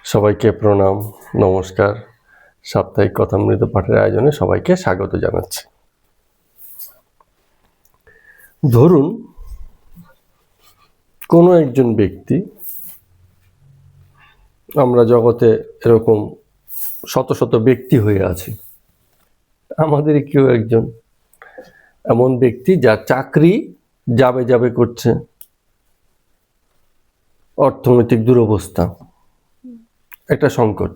সবাইকে প্রণাম, নমস্কার। সাপ্তাহিক কথামৃত পাঠের আয়োজনে সবাইকে স্বাগত জানাচ্ছি। ধরুন কোনো একজন ব্যক্তি, আমরা জগতে এরকম শত শত ব্যক্তি হয়ে আছি, আমাদেরই কেউ একজন এমন ব্যক্তি যার চাকরি যাবে যাবে করছে, অর্থনৈতিক দুরবস্থা, একটা সংকট।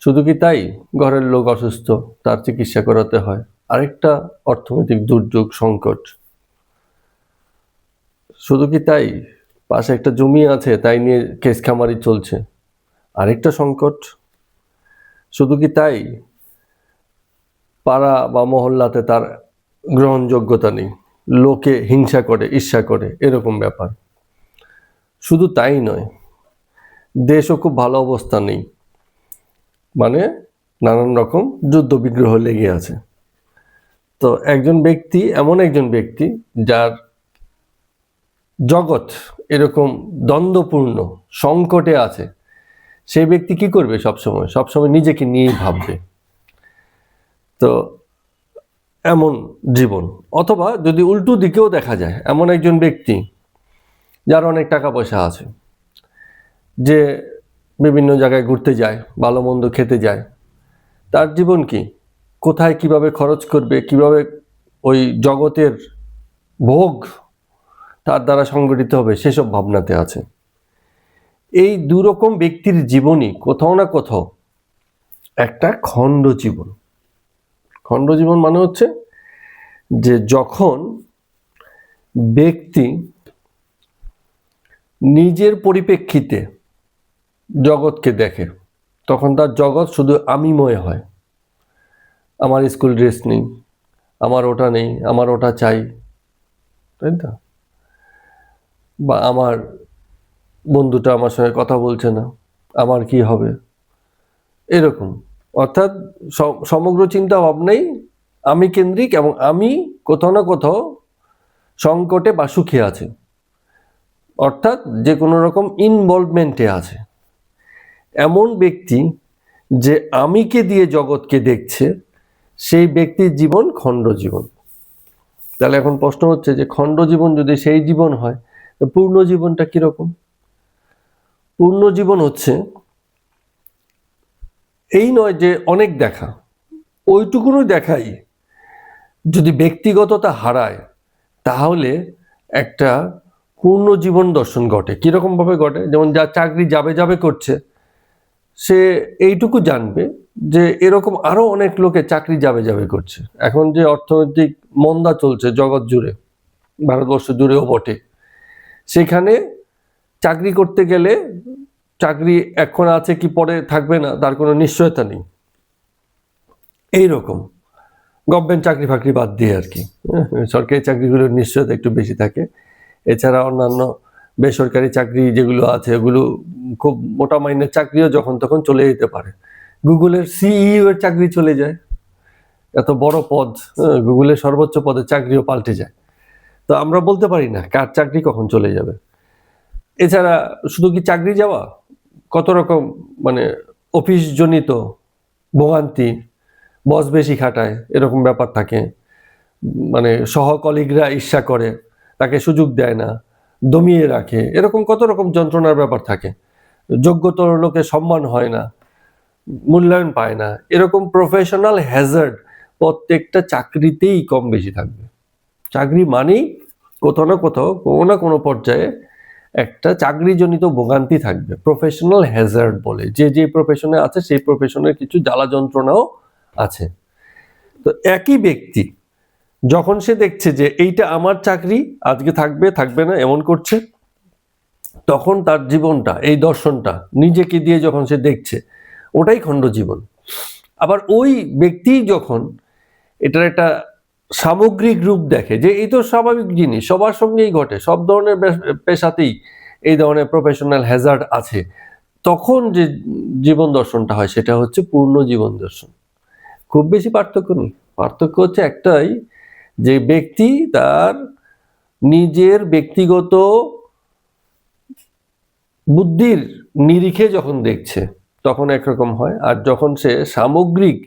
শুধু কি তাই, ঘরের লোক অসুস্থ, তার চিকিৎসা করাতে হয়, আরেকটা অর্থনৈতিক দুর্যোগ, সংকট। শুধু কি তাই, পাশে একটা জমি আছে, তাই নিয়ে কেস খামারি চলছে, আরেকটা সংকট। শুধু কি তাই, পাড়া বা মহল্লাতে তার গ্রহণযোগ্যতা নেই, লোকে হিংসা করে, ঈর্ষা করে, এরকম ব্যাপার। শুধু তাই নয়, দেশও খুব ভালো অবস্থা নেই, মানে নানান রকম যুদ্ধ বিগ্রহ লেগে আছে। তো একজন ব্যক্তি, এমন একজন ব্যক্তি যার জগৎ এরকম দ্বন্দ্বপূর্ণ সংকটে আছে, সেই ব্যক্তি কি করবে? সবসময় নিজেকে নিয়েই ভাববে। তো এমন জীবন। অথবা যদি উল্টো দিকেও দেখা যায়, এমন একজন ব্যক্তি যার অনেক টাকা পয়সা আছে, যে বিভিন্ন জায়গায় ঘুরতে যায়, ভালো মন্দ খেতে যায়, তার জীবন কি, কোথায় কিভাবে খরচ করবে, কিভাবে ওই জগতের ভোগ তার দ্বারা সংগঠিত হবে, সেসব ভাবনাতে আছে। এই দুরকম ব্যক্তির জীবনই কোথাও না কোথাও একটা খণ্ড জীবন। খণ্ড জীবন মানে হচ্ছে যে যখন ব্যক্তি নিজের পরিপ্রেক্ষিতে জগৎকে দেখে, তখন তার জগৎ শুধু আমিময় হয়। আমার স্কুল ড্রেস নেই, আমার ওটা নেই, আমার ওটা চাই, তাই তো? বা আমার বন্ধুটা আমার সঙ্গে কথা বলছে না, আমার কি হবে, এরকম। অর্থাৎ সমগ্র চিন্তা ভাবনাই আমি কেন্দ্রিক, এবং আমি কোথাও না কোথাও সংকটে বা সুখে আছে, অর্থাৎ যে কোনো রকম ইনভলভমেন্টে আছে। এমন ব্যক্তি যে আমিকে দিয়ে জগৎকে দেখছে, সেই ব্যক্তির জীবন খণ্ড জীবন। তাহলে এখন প্রশ্ন হচ্ছে যে খণ্ড জীবন যদি সেই জীবন হয়, পূর্ণ জীবনটা কিরকম? পূর্ণ জীবন হচ্ছে এই নয় যে অনেক দেখা, ওইটুকুনই দেখাই যদি ব্যক্তিগততা হারায়, তাহলে একটা পূর্ণ জীবন দর্শন ঘটে। কিরকম ভাবে ঘটে? যেমন যার চাকরি যাবে যাবে করছে, সে এইটুকু জানবে যে এরকম আরো অনেক লোকে চাকরি যাবে যাবে করছে। এখন যে অর্থনৈতিক মন্দা চলছে জগৎ জুড়ে, ভারতবর্ষ জুড়েও বটে, সেখানে চাকরি করতে গেলে চাকরি এখন আছে কি পরে থাকবে না, তার কোনো নিশ্চয়তা নেই। এইরকম গভর্নমেন্ট চাকরি ফাকরি বাদ দিয়ে আর কি, সরকারি চাকরিগুলোর নিশ্চয়তা একটু বেশি থাকে। এছাড়া অন্যান্য বেসরকারি চাকরি যেগুলো আছে, ওগুলো খুব মোটা মাইনের চাকরিও যখন তখন চলে যেতে পারে। গুগলের সিইও এর চাকরি চলে যায়, এত বড় পদ, গুগলের সর্বোচ্চ পদের চাকরিও পাল্টে যায়। তো আমরা বলতে পারি না কার চাকরি কখন চলে যাবে। এছাড়া শুধু কি চাকরি যাওয়া, কত রকম মানে অফিস জনিত ভোগান্তি, বস বেশি খাটায়, এরকম ব্যাপার থাকে। মানে সহকলিগরা ঈর্ষা করে, তাকে সুযোগ দেয় না, দমিয়ে রাখে, এরকম কত রকম যন্ত্রণার ব্যাপার থাকে। যোগ্যতর লোকে সম্মান হয় না, মূল্যায়ন পায় না, এরকম প্রফেশনাল হ্যাজার্ড প্রত্যেকটা চাকরিতেই কম বেশি থাকবে। চাকরি মানেই কোথাও না কোথাও, কোনো না কোনো পর্যায়ে একটা চাকরিজনিত ভোগান্তি থাকবে। প্রফেশনাল হ্যাজার্ড বলে, যে প্রফেশনে আছে সেই প্রফেশনের কিছু জ্বালা যন্ত্রণাও আছে। তো একই ব্যক্তি যখন সে দেখছে যে এইটা আমার চাকরি, আজকে থাকবে থাকবে না এমন করছে, তখন তার জীবনটা, এই দর্শনটা নিজেকে দিয়ে যখন সে দেখছে, ওটাই খণ্ড জীবন। আবার ওই ব্যক্তি যখন এটার একটা সামগ্রিক রূপ দেখে, যে এই তো স্বাভাবিক জিনিস, সবার সঙ্গেই ঘটে, সব ধরনের পেশাতেই এই ধরনের প্রফেশনাল হ্যাজার্ড আছে, তখন যে জীবন দর্শনটা হয় সেটা হচ্ছে পূর্ণ জীবন দর্শন। খুব বেশি পার্থক্য নেই। পার্থক্য হচ্ছে একটাই, যে ব্যক্তি তার নিজের ব্যক্তিগত বুদ্ধির নিরিখে যখন দেখছে তখন একরকম হয়, আর যখন সে সামগ্রিক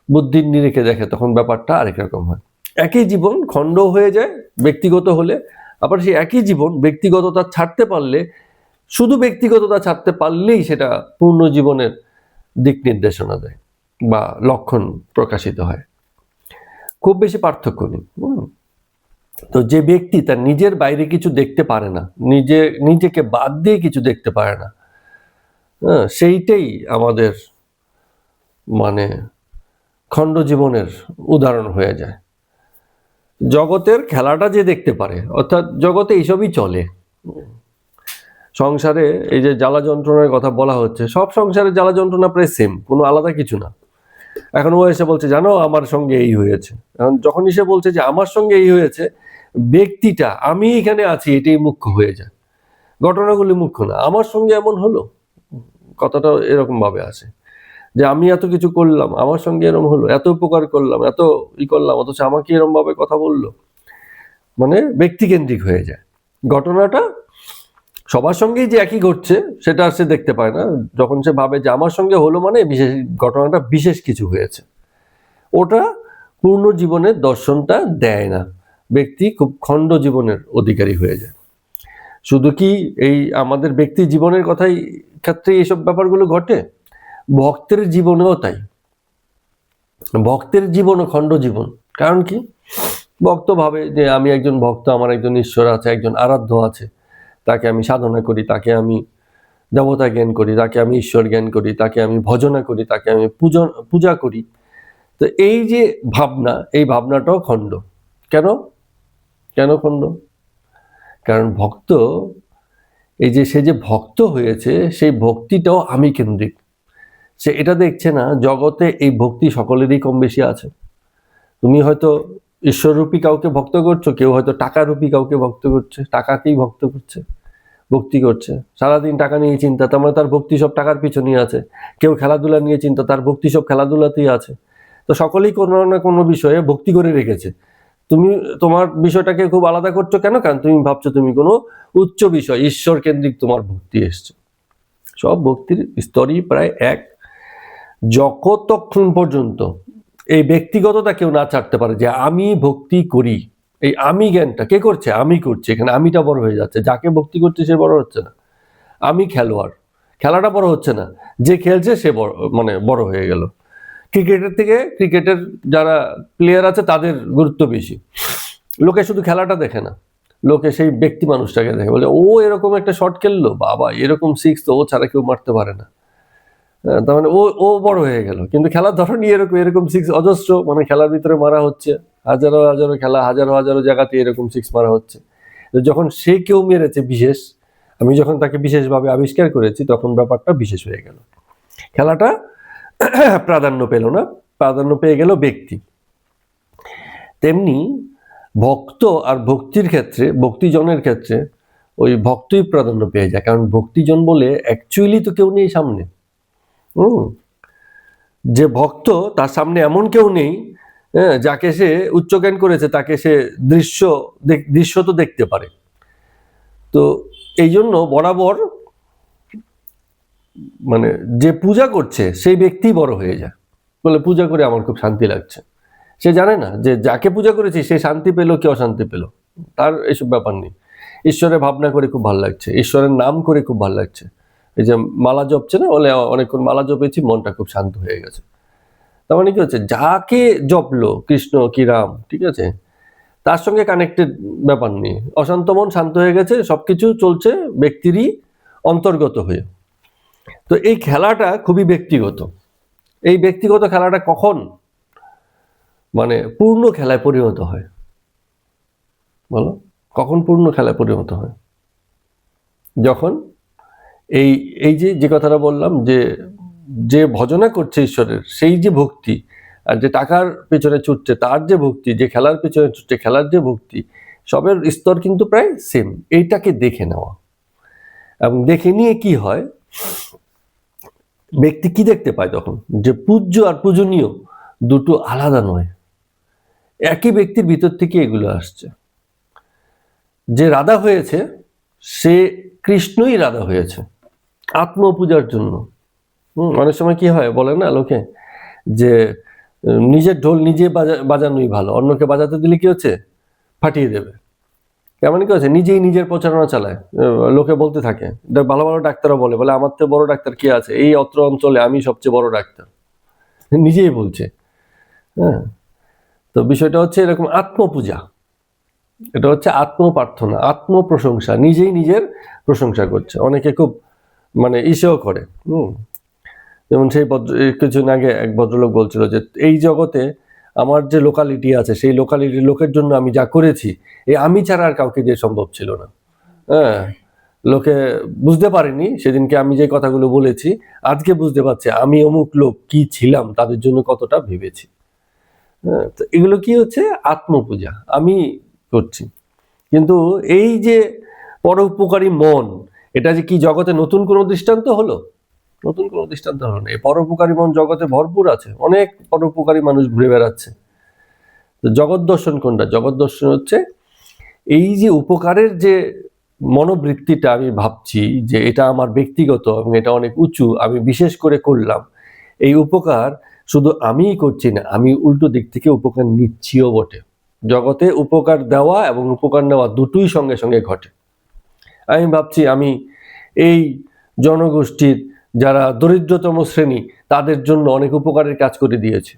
বুদ্ধির নিরিখে দেখে তখন ব্যাপারটা আরেক রকম হয়। একই জীবন খণ্ড হয়ে যায় ব্যক্তিগত হলে, আবার সেই একই জীবন ব্যক্তিগততা ছাড়তে পারলে, শুধু ব্যক্তিগততা ছাড়তে পারলেই সেটা পূর্ণ জীবনের দিক নির্দেশনা দেয় বা লক্ষণ প্রকাশিত হয়। খুব বেশি পার্থক্য নেই। তো যে ব্যক্তি তার নিজের বাইরে কিছু দেখতে পারে না, নিজেকে বাদ দিয়ে কিছু দেখতে পারে না, সেইটাই আমাদের মানে খণ্ড জীবনের উদাহরণ হয়ে যায়। জগতের খেলাটা যে দেখতে পারে, অর্থাৎ জগতে এইসবই চলে। সংসারে এই যে জ্বালা যন্ত্রণার কথা বলা হচ্ছে, সব সংসারে জ্বালা যন্ত্রণা প্রায় সেম, কোনো আলাদা কিছু না। এখন ও এসে বলছে জানো আমার সঙ্গে এই হয়েছে, এখন যখনই সে বলছে যে আমার সঙ্গে এই হয়েছে, ব্যক্তিটা আমি এখানে আছি এটাই মুখ্য হয়ে যায়, ঘটনাগুলি মুখ্য না। আমার সঙ্গে এমন হলো, কথাটা এরকম ভাবে আসে যে আমি এত কিছু করলাম, আমার সঙ্গে এরকম হলো, এত উপকার করলাম, এত করলাম, অথচ আমাকে এরকম ভাবে কথা বললো, মানে ব্যক্তিকেন্দ্রিক হয়ে যায়। ঘটনাটা সবার সঙ্গেই যে একই ঘটছে সেটা সে দেখতে পায় না। যখন সে ভাবে যে আমার সঙ্গে হলো মানে বিশেষ ঘটনাটা, বিশেষ কিছু হয়েছে, ওটা পূর্ণ জীবনের দর্শনটা দেয় না। ব্যক্তি খুব খণ্ড জীবনের অধিকারী হয়ে যায়। শুধু কি এই আমাদের ব্যক্তি জীবনের কথাই ক্ষেত্রে এইসব ব্যাপারগুলো ঘটে, ভক্তের জীবনেও তাই। ভক্তের জীবনও খণ্ড জীবন। কারণ কি, ভক্ত ভাবে যে আমি একজন ভক্ত, আমার একজন ঈশ্বর আছে, একজন আরাধ্য আছে, তাকে আমি সাধনা করি, তাকে আমি দেবতা জ্ঞান করি, তাকে আমি ঈশ্বর জ্ঞান করি, তাকে আমি ভজনা করি, তাকে আমি পূজা করি। তো এই যে ভাবনা, এই ভাবনাটাও খণ্ড। কেন কেন খণ্ড? কারণ ভক্ত, এই যে সে যে ভক্ত হয়েছে, সেই ভক্তিটাও আমি কেন্দ্রিক। সে এটা দেখছে না জগতে এই ভক্তি সকলেরই কম বেশি আছে। তুমি হয়তো ঈশ্বররূপী কাউকে ভক্ত করছো, কেউ হয়তো টাকারূপী কাউকে ভক্ত করছে, টাকাকেই ভক্ত করছে, ভক্তি করছে। সারাদিন টাকা নিয়ে চিন্তা, তার মানে তার ভক্তি সব টাকার পিছনেই আছে। কেউ খেলাধুলা নিয়ে চিন্তা, তার ভক্তি সব খেলাধুলাতেই আছে। তো সকলেই কোনো না কোনো বিষয়ে ভক্তি করে রেখেছে। তুমি তোমার বিষয়টাকে খুব আলাদা করছো কেন? কারণ তুমি ভাবছো তুমি কোনো উচ্চ বিষয়, ঈশ্বর কেন্দ্রিক তোমার ভক্তি এসছে। সব ভক্তির স্তরই প্রায় এক। যতক্ষণ পর্যন্ত এই ব্যক্তিগততা কেউ না ছাড়তে পারে যে আমি ভক্তি করি, এই আমি জ্ঞানটা কে করছে? আমি করছি। এখানে আমিটা বড় হয়ে যাচ্ছে, যাকে ভক্তি করছে সে বড় হচ্ছে না। আমি খেলোয়াড়, খেলাটা বড় হচ্ছে না, যে খেলছে সে বড়, মানে বড় হয়ে গেল। ক্রিকেটের থেকে ক্রিকেটের যারা প্লেয়ার আছে তাদের গুরুত্ব বেশি। লোকে শুধু খেলাটা দেখে না, লোকে সেই ব্যক্তি মানুষটাকে দেখে, বলে ও এরকম একটা শট খেললো, বাবা এরকম সিক্স তো ও ছাড়া কেউ মারতে পারে না। তার মানে ও বড় হয়ে গেল। কিন্তু খেলার ধরনই এরকম, এরকম সিক্স অজস্র, মানে খেলার ভিতরে মারা হচ্ছে, হাজারো হাজারো খেলা, হাজারো হাজারো জায়গাতে এরকম সিক্স মারা হচ্ছে। যখন সে কেউ মেরেছে বিশেষ, আমি যখন তাকে বিশেষভাবে আবিষ্কার করেছি, তখন ব্যাপারটা বিশেষ হয়ে গেল। খেলাটা প্রাধান্য পেল না, প্রাধান্য পেয়ে গেল ব্যক্তি। তেমনি ভক্ত আর ভক্তির ক্ষেত্রে, ভক্তিজনের ক্ষেত্রে ওই ভক্তই প্রাধান্য পেয়ে যায়। কারণ ভক্তিজন বলে অ্যাকচুয়ালি তো কেউ নেই সামনে। যে ভক্ত, তার সামনে এমন কেউ নেই যাকে সে উচ্চ জ্ঞান করেছে, তাকে সে দৃশ্য তো দেখতে পারে। তো এই জন্য বরাবর মানে যে পূজা করছে সেই ব্যক্তি বড় হয়ে যায়, বলে পূজা করে আমার খুব শান্তি লাগছে। সে জানে না যে যাকে পূজা করেছি সে শান্তি পেল কি অশান্তি পেল, তার এসব ব্যাপার নেই। ঈশ্বরের ভাবনা করে খুব ভালো লাগছে, ঈশ্বরের নাম করে খুব ভালো লাগছে। এই যে মালা জপছে না, বলে অনেকক্ষণ মালা জপেছি, মনটা খুব শান্ত হয়ে গেছে। তার মানে কি হচ্ছে, যাকে জপলো, কৃষ্ণ কি রাম, ঠিক আছে, তার সঙ্গে কানেক্টেড ব্যাপার নেই। অশান্ত মন শান্ত হয়ে গেছে, সবকিছু চলছে ব্যক্তিরই অন্তর্গত হয়ে। তো এই খেলাটা খুবই ব্যক্তিগত। এই ব্যক্তিগত খেলাটা কখন মানে পূর্ণ খেলায় পরিণত হয় বলো? কখন পূর্ণ খেলায় পরিণত হয়? যখন এই যে কথাটা বললাম, যে ভজনা করছে ঈশ্বরের সেই যে ভক্তি, আর যে টাকার পেছনে ছুটছে তার যে ভক্তি, যে খেলার পেছনে ছুটছে খেলার যে ভক্তি, সবের স্তর কিন্তু প্রায় সেম। এইটাকে দেখে নেওয়া, এবং দেখে নিয়ে কি হয়, ব্যক্তি কি দেখতে পায় তখন, যে পূজ্য আর পূজনীয় দুটো আলাদা নয়, একই ব্যক্তির ভিতর থেকে এগুলো আসছে। যে রাধা হয়েছে সে কৃষ্ণই রাধা হয়েছে, আত্মপূজার জন্য। অনেক সময় কি হয় বলে না লোকে যে নিজের ঢোল নিজে বাজানোই ভালো, অন্যকে বাজাতে দিলে কি হচ্ছে ফাটিয়ে দেবে। কেমন কি হচ্ছে নিজেই নিজের প্রচারণা চালায়, লোকে বলতে থাকে, ভালো ভালো ডাক্তাররা বলে আমার তো বড় ডাক্তার কি আছে, এই অত্র অঞ্চলে আমি সবচেয়ে বড় ডাক্তার, নিজেই বলছে। হ্যাঁ, তো বিষয়টা হচ্ছে এরকম আত্মপূজা, এটা হচ্ছে আত্মপ্রার্থনা, আত্মপ্রশংসা, নিজেই নিজের প্রশংসা করছে। অনেকে খুব মানে ইসেও করে। যেমন সেই কিছুদিন আগে এক ভদ্রলোক বলছিল যে এই জগতে আমার যে লোকালিটি আছে সেই লোকালিটির লোকের জন্য আমি যা করেছি এই আমি ছাড়া আর কাউকে দিয়ে সম্ভব ছিল না। হ্যাঁ, লোকে বুঝতে পারেনি সেদিনকে আমি যে কথাগুলো বলেছি, আজকে বুঝতে পারছে আমি অমুক লোক কি ছিলাম, তাদের জন্য কতটা ভেবেছি। হ্যাঁ, তো এগুলো কি হচ্ছে আত্মপূজা, আমি করছি। কিন্তু এই যে পরোপকারী মন, এটা যে কি জগতে নতুন কোনো দৃষ্টান্ত হলো? নতুন কোনো দৃষ্টান্ত হলো না। এই পরোপকারী মন জগতে ভরপুর আছে, অনেক পরোপকারী মানুষ ঘুরে বেড়াচ্ছে। তো জগৎ দর্শন কোনটা? জগৎ দর্শন হচ্ছে এই যে উপকারের যে মনোবৃত্তিটা, আমি ভাবছি যে এটা আমার ব্যক্তিগত এবং এটা অনেক উঁচু, আমি বিশেষ করে করলাম। এই উপকার শুধু আমিই করছি না, আমি উল্টো দিক থেকে উপকার নিচ্ছিও বটে। জগতে উপকার দেওয়া এবং উপকার নেওয়া দুটোই সঙ্গে সঙ্গে ঘটে। আমি ভাবছি আমি এই জনগোষ্ঠীর যারা দরিদ্রতম শ্রেণী তাদের জন্য অনেক উপকারের কাজ করে দিয়েছে।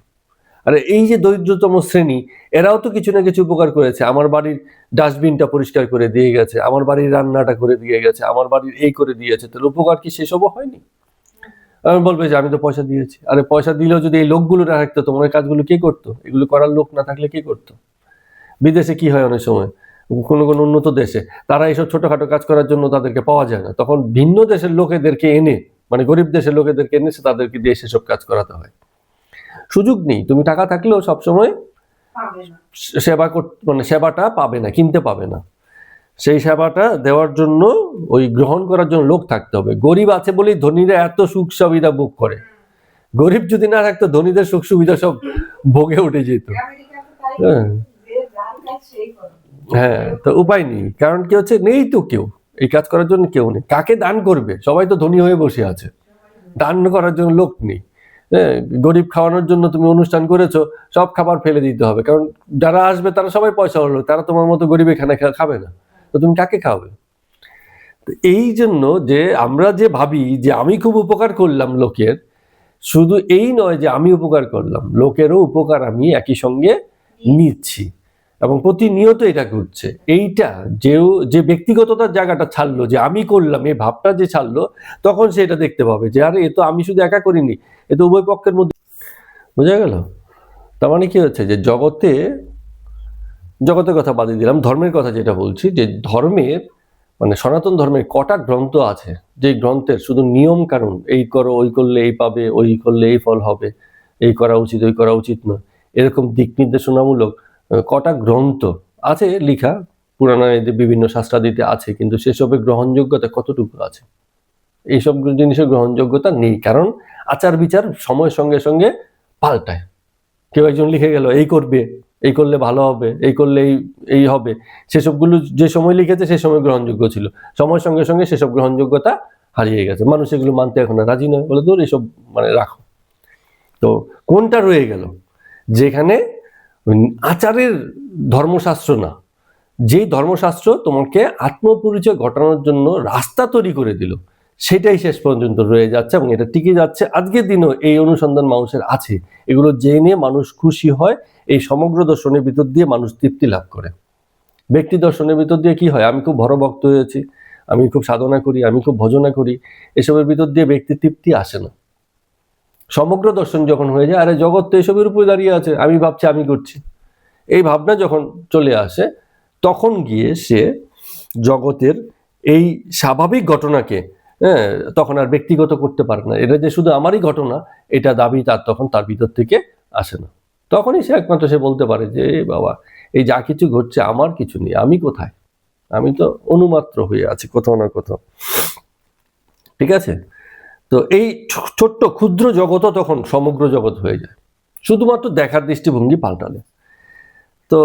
আর এই যে দরিদ্রতম শ্রেণী এরাও তো কিছু না কিছু উপকার করেছে। আমার বাড়ির ডাস্টবিনটা পরিষ্কার করে দিয়ে গেছে, আমার বাড়ির রান্নাটা করে দিয়ে গেছে, আমার বাড়ির এই করে দিয়েছে, তাহলে উপকার কি সেসবও হয়নি? আমি বলবে যে আমি তো পয়সা দিয়েছি। আরে পয়সা দিলেও যদি এই লোকগুলো না থাকতো তোমার কাজগুলো কে করতো? এগুলো করার লোক না থাকলে কে করতো? বিদেশে কি হয় অনেক সময়, কোনো কোনো উন্নত দেশে তারা এইসব ছোটখাটো কাজ করার জন্য তাদেরকে পাওয়া যায় না, তখন ভিন্ন দেশের লোকেদেরকে এনে, মানে গরিব দেশের লোকেদেরকে এনে তাদেরকে দিয়ে সেসব কাজ করাতে হয়। সুযোগ নেই, তুমি টাকা থাকলেও সবসময় মানে সেবাটা পাবে না, কিনতে পাবে না। সেই সেবাটা দেওয়ার জন্য ওই গ্রহণ করার জন্য লোক থাকতে হবে। গরিব আছে বলেই ধনীরা এত সুখ সুবিধা ভোগ করে। গরিব যদি না থাকতো ধনীদের সুখ সুবিধা সব ভোগে উঠে যেত। হ্যাঁ, তো উপায় নেই, কারণ কি হচ্ছে নেই তো কেউ এই কাজ করার জন্য, কেউ নেই। কাকে দান করবে? সবাই তো ধনী হয়ে বসে আছে, দান করার জন্য লোক নেই। হ্যাঁ, গরিব খাওয়ানোর জন্য তুমি অনুষ্ঠান করেছো, সব খাবার ফেলে দিতে হবে, কারণ যারা আসবে তারা সবাই পয়সা হলো, তারা তোমার মতো গরিবে খাবে না, তো তুমি কাকে খাওয়াবে? তো এই জন্য যে আমরা যে ভাবি যে আমি খুব উপকার করলাম লোকের, শুধু এই নয় যে আমি উপকার করলাম, লোকেরও উপকার আমি একই সঙ্গে নিচ্ছি এবং প্রতিনিয়ত এটা ঘটছে। এইটা যে ব্যক্তিগততার জায়গাটা ছাড়লো, যে আমি করলাম এই ভাবটা যে ছাড়লো, তখন সে এটা দেখতে পাবে যে আরে এ তো আমি শুধু একা করিনি, এ তো উভয় পক্ষের মধ্যে। বোঝা গেল? তার মানে কি হচ্ছে যে জগতের কথা বাদে দিলাম, ধর্মের কথা যেটা বলছি, যে ধর্মের মানে সনাতন ধর্মের কটা গ্রন্থ আছে, যে গ্রন্থের শুধু নিয়ম কানুন, এই করো, ওই করলে এই পাবে, ওই করলে এই ফল হবে, এই করা উচিত, ওই করা উচিত নয়, এরকম দিক নির্দেশনামূলক কটা গ্রন্থ আছে লিখা, পুরাণে বিভিন্ন শাস্ত্রাদিতে আছে, কিন্তু সেসবের গ্রহণযোগ্যতা কতটুকু আছে? এইসব জিনিসের গ্রহণযোগ্যতা নেই, কারণ আচার বিচার সময়ের সঙ্গে সঙ্গে পাল্টায়। কেউ একজন লিখে গেল এই করবে, এই করলে ভালো হবে, এই করলে এই হবে, সেসবগুলো যে সময় লিখেছে সে সময় গ্রহণযোগ্য ছিল, সময়ের সঙ্গে সঙ্গে সেসব গ্রহণযোগ্যতা হারিয়ে গেছে, মানুষ এগুলো মানতে এখন রাজি নয়, বলে দূর এসব মানে রাখো। তো কোনটা রয়ে গেল? যেখানে আচারের ধর্মশাস্ত্র না, যেই ধর্মশাস্ত্র তোমাকে আত্মপরিচয় ঘটানোর জন্য রাস্তা তৈরি করে দিল, সেটাই শেষ পর্যন্ত রয়ে যাচ্ছে এবং এটা টিকে যাচ্ছে। আজকের দিনও এই অনুসন্ধান মানুষের আছে, এগুলো জেনে মানুষ খুশি হয়। এই সমগ্র দর্শনের ভিতর দিয়ে মানুষ তৃপ্তি লাভ করে। ব্যক্তি দর্শনের ভিতর দিয়ে কি হয়? আমি খুব বড় ভক্ত হয়েছি, আমি খুব সাধনা করি, আমি খুব ভজনা করি, এসবের ভিতর দিয়ে ব্যক্তি তৃপ্তি আসে না। সমগ্র দর্শন যখন হয়ে যায়, আরে জগৎ তো এসবের উপরে দাঁড়িয়ে আছে, আমি ভাবছি আমি করছি, এই ভাবনা যখন চলে আসে, তখন গিয়ে সে জগতের এই স্বাভাবিক ঘটনাকে তখন আর ব্যক্তিগত করতে পারে না। এটা যে শুধু আমারই ঘটনা এটা দাবি তখন তার ভিতর থেকে আসে না। তখনই সে একমাত্র সে বলতে পারে যে বাবা এই যা কিছু ঘটছে আমার কিছু নেই, আমি কোথায়? আমি তো অনুমাত্র হয়ে আছি কোথাও না কোথাও। ঠিক আছে? তো এই ছোট্ট ক্ষুদ্র জগৎও তখন সমগ্র জগৎ হয়ে যায়, শুধুমাত্র দেখার দৃষ্টিভঙ্গি পাল্টালে। তো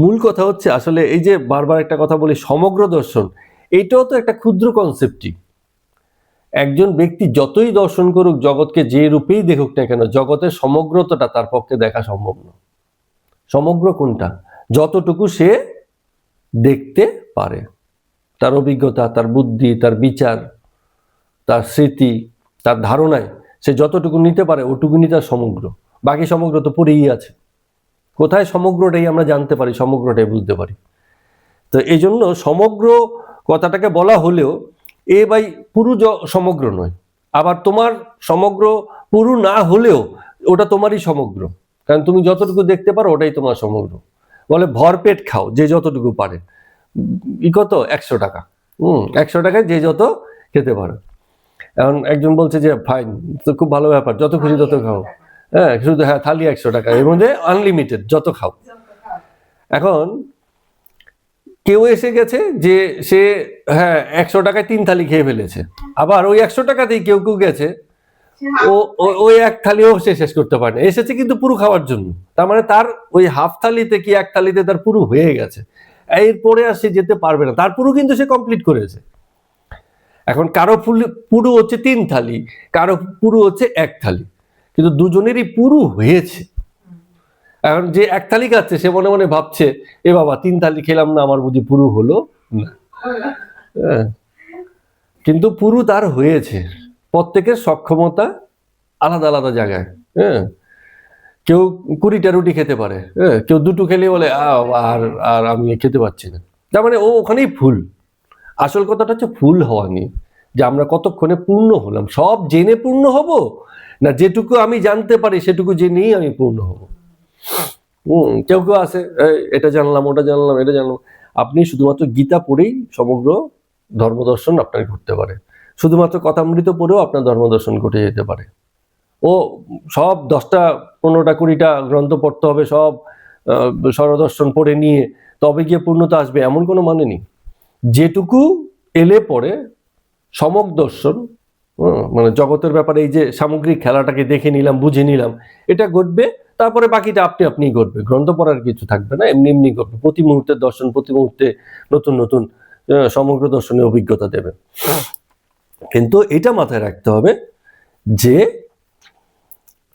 মূল কথা হচ্ছে আসলে এই যে বারবার একটা কথা বলি সমগ্র দর্শন, এইটাও তো একটা ক্ষুদ্র কনসেপ্টই, একজন ব্যক্তি যতই দর্শন করুক, জগৎকে যে রূপেই দেখুক না কেন, জগতের সমগ্রতাটা তার পক্ষে দেখা সম্ভব না। সমগ্র কোনটা? যতটুকু সে দেখতে পারে, তার অভিজ্ঞতা, তার বুদ্ধি, তার বিচার, তার স্মৃতি, তার ধারণায় সে যতটুকু নিতে পারে ওটুকুনি তার সমগ্র। বাকি সমগ্র তো পড়েই আছে। কোথায় সমগ্রটাই আমরা জানতে পারি, সমগ্রটাই বুঝতে পারি। তো এই জন্য সমগ্র কথাটাকে বলা হলেও এ ভাই পুরো সমগ্র নয়। আবার তোমার সমগ্র পুরো না হলেও ওটা তোমারই সমগ্র, কারণ তুমি যতটুকু দেখতে পারো ওটাই তোমার সমগ্র। বলে ভরপেট খাও যে যতটুকু পারে। কত? 100 টাকা। 100 টাকায় যে যত খেতে পারো। এখন একজন বলছে যে ফাইন, তো খুব ভালো ব্যাপার, যত খুশি তত খাও। হ্যাঁ, শুধু হ্যাঁ থালি 100 টাকা, এর মধ্যে আনলিমিটেড, যত খাও। এখন কেউ এসে গেছে যে সে হ্যাঁ 100 টাকায় 3 থালি খেয়ে ফেলেছে, আবার ওই 100 টাকাতেই কেউ কেউ গেছে ওই এক থালিও সে শেষ করতে পারে না, এসেছে কিন্তু পুরো খাওয়ার জন্য। তার মানে তার ওই হাফ থালিতে কি এক থালিতে তার পুরো হয়ে গেছে, এরপরে আর সে যেতে পারবে না, তার পুরো কিন্তু সে কমপ্লিট করেছে। এখন কারো পুরো হচ্ছে 3 থালি, কারো পুরো হচ্ছে 1 থালি, কিন্তু দুজনেরই পুরো হয়েছে। এখন যে 1 থালি খাচ্ছে সে মনে মনে ভাবছে এ বাবা 3 থালি খেলাম না, আমার বুঝি পুরো হলো না। কিন্তু পুরো তার হয়েছে। প্রত্যেকের সক্ষমতা আলাদা আলাদা জায়গায়। কেউ 20টা রুটি খেতে পারে, কেউ 2টো খেলে বলে আর আমি খেতে পারছি না। তার মানে ও ওখানেই ফুল। আসল কথাটা হচ্ছে ফুল হওয়া নিয়ে, যে আমরা কতক্ষণে পূর্ণ হলাম। সব জেনে পূর্ণ হব না যেটুকু আমি জানতে পারি সেটুকু জেনেই আমি পূর্ণ হব। কেউ কেউ আছে এটা জানলাম, ওটা জানলাম, এটা জানলাম। আপনি শুধুমাত্র গীতা পড়েই সমগ্র ধর্মদর্শন আপনার ঘটতে পারে। শুধুমাত্র কথামৃত পড়েও আপনার ধর্মদর্শন ঘটে যেতে পারে। ও সব 10টা 15টা 20টা গ্রন্থ পড়তে হবে, সব স্বরদর্শন পড়ে নিয়ে তবে গিয়ে পূর্ণতা আসবে এমন কোনো মানে নেই। যেটুকু এলে পরে সমক দর্শন, মানে জগতের ব্যাপারে এই যে সামগ্রিক খেলাটাকে দেখে নিলাম, বুঝে নিলাম, এটা ঘটবে। তারপরে বাকিটা আপনি ঘটবে, গ্রন্থ পড়ার কিছু থাকবে না, এমনি এমনি ঘটবে। প্রতি মুহূর্তের দর্শন, প্রতি মুহূর্তে নতুন নতুন সমগ্র দর্শনের অভিজ্ঞতা দেবে। কিন্তু এটা মাথায় রাখতে হবে যে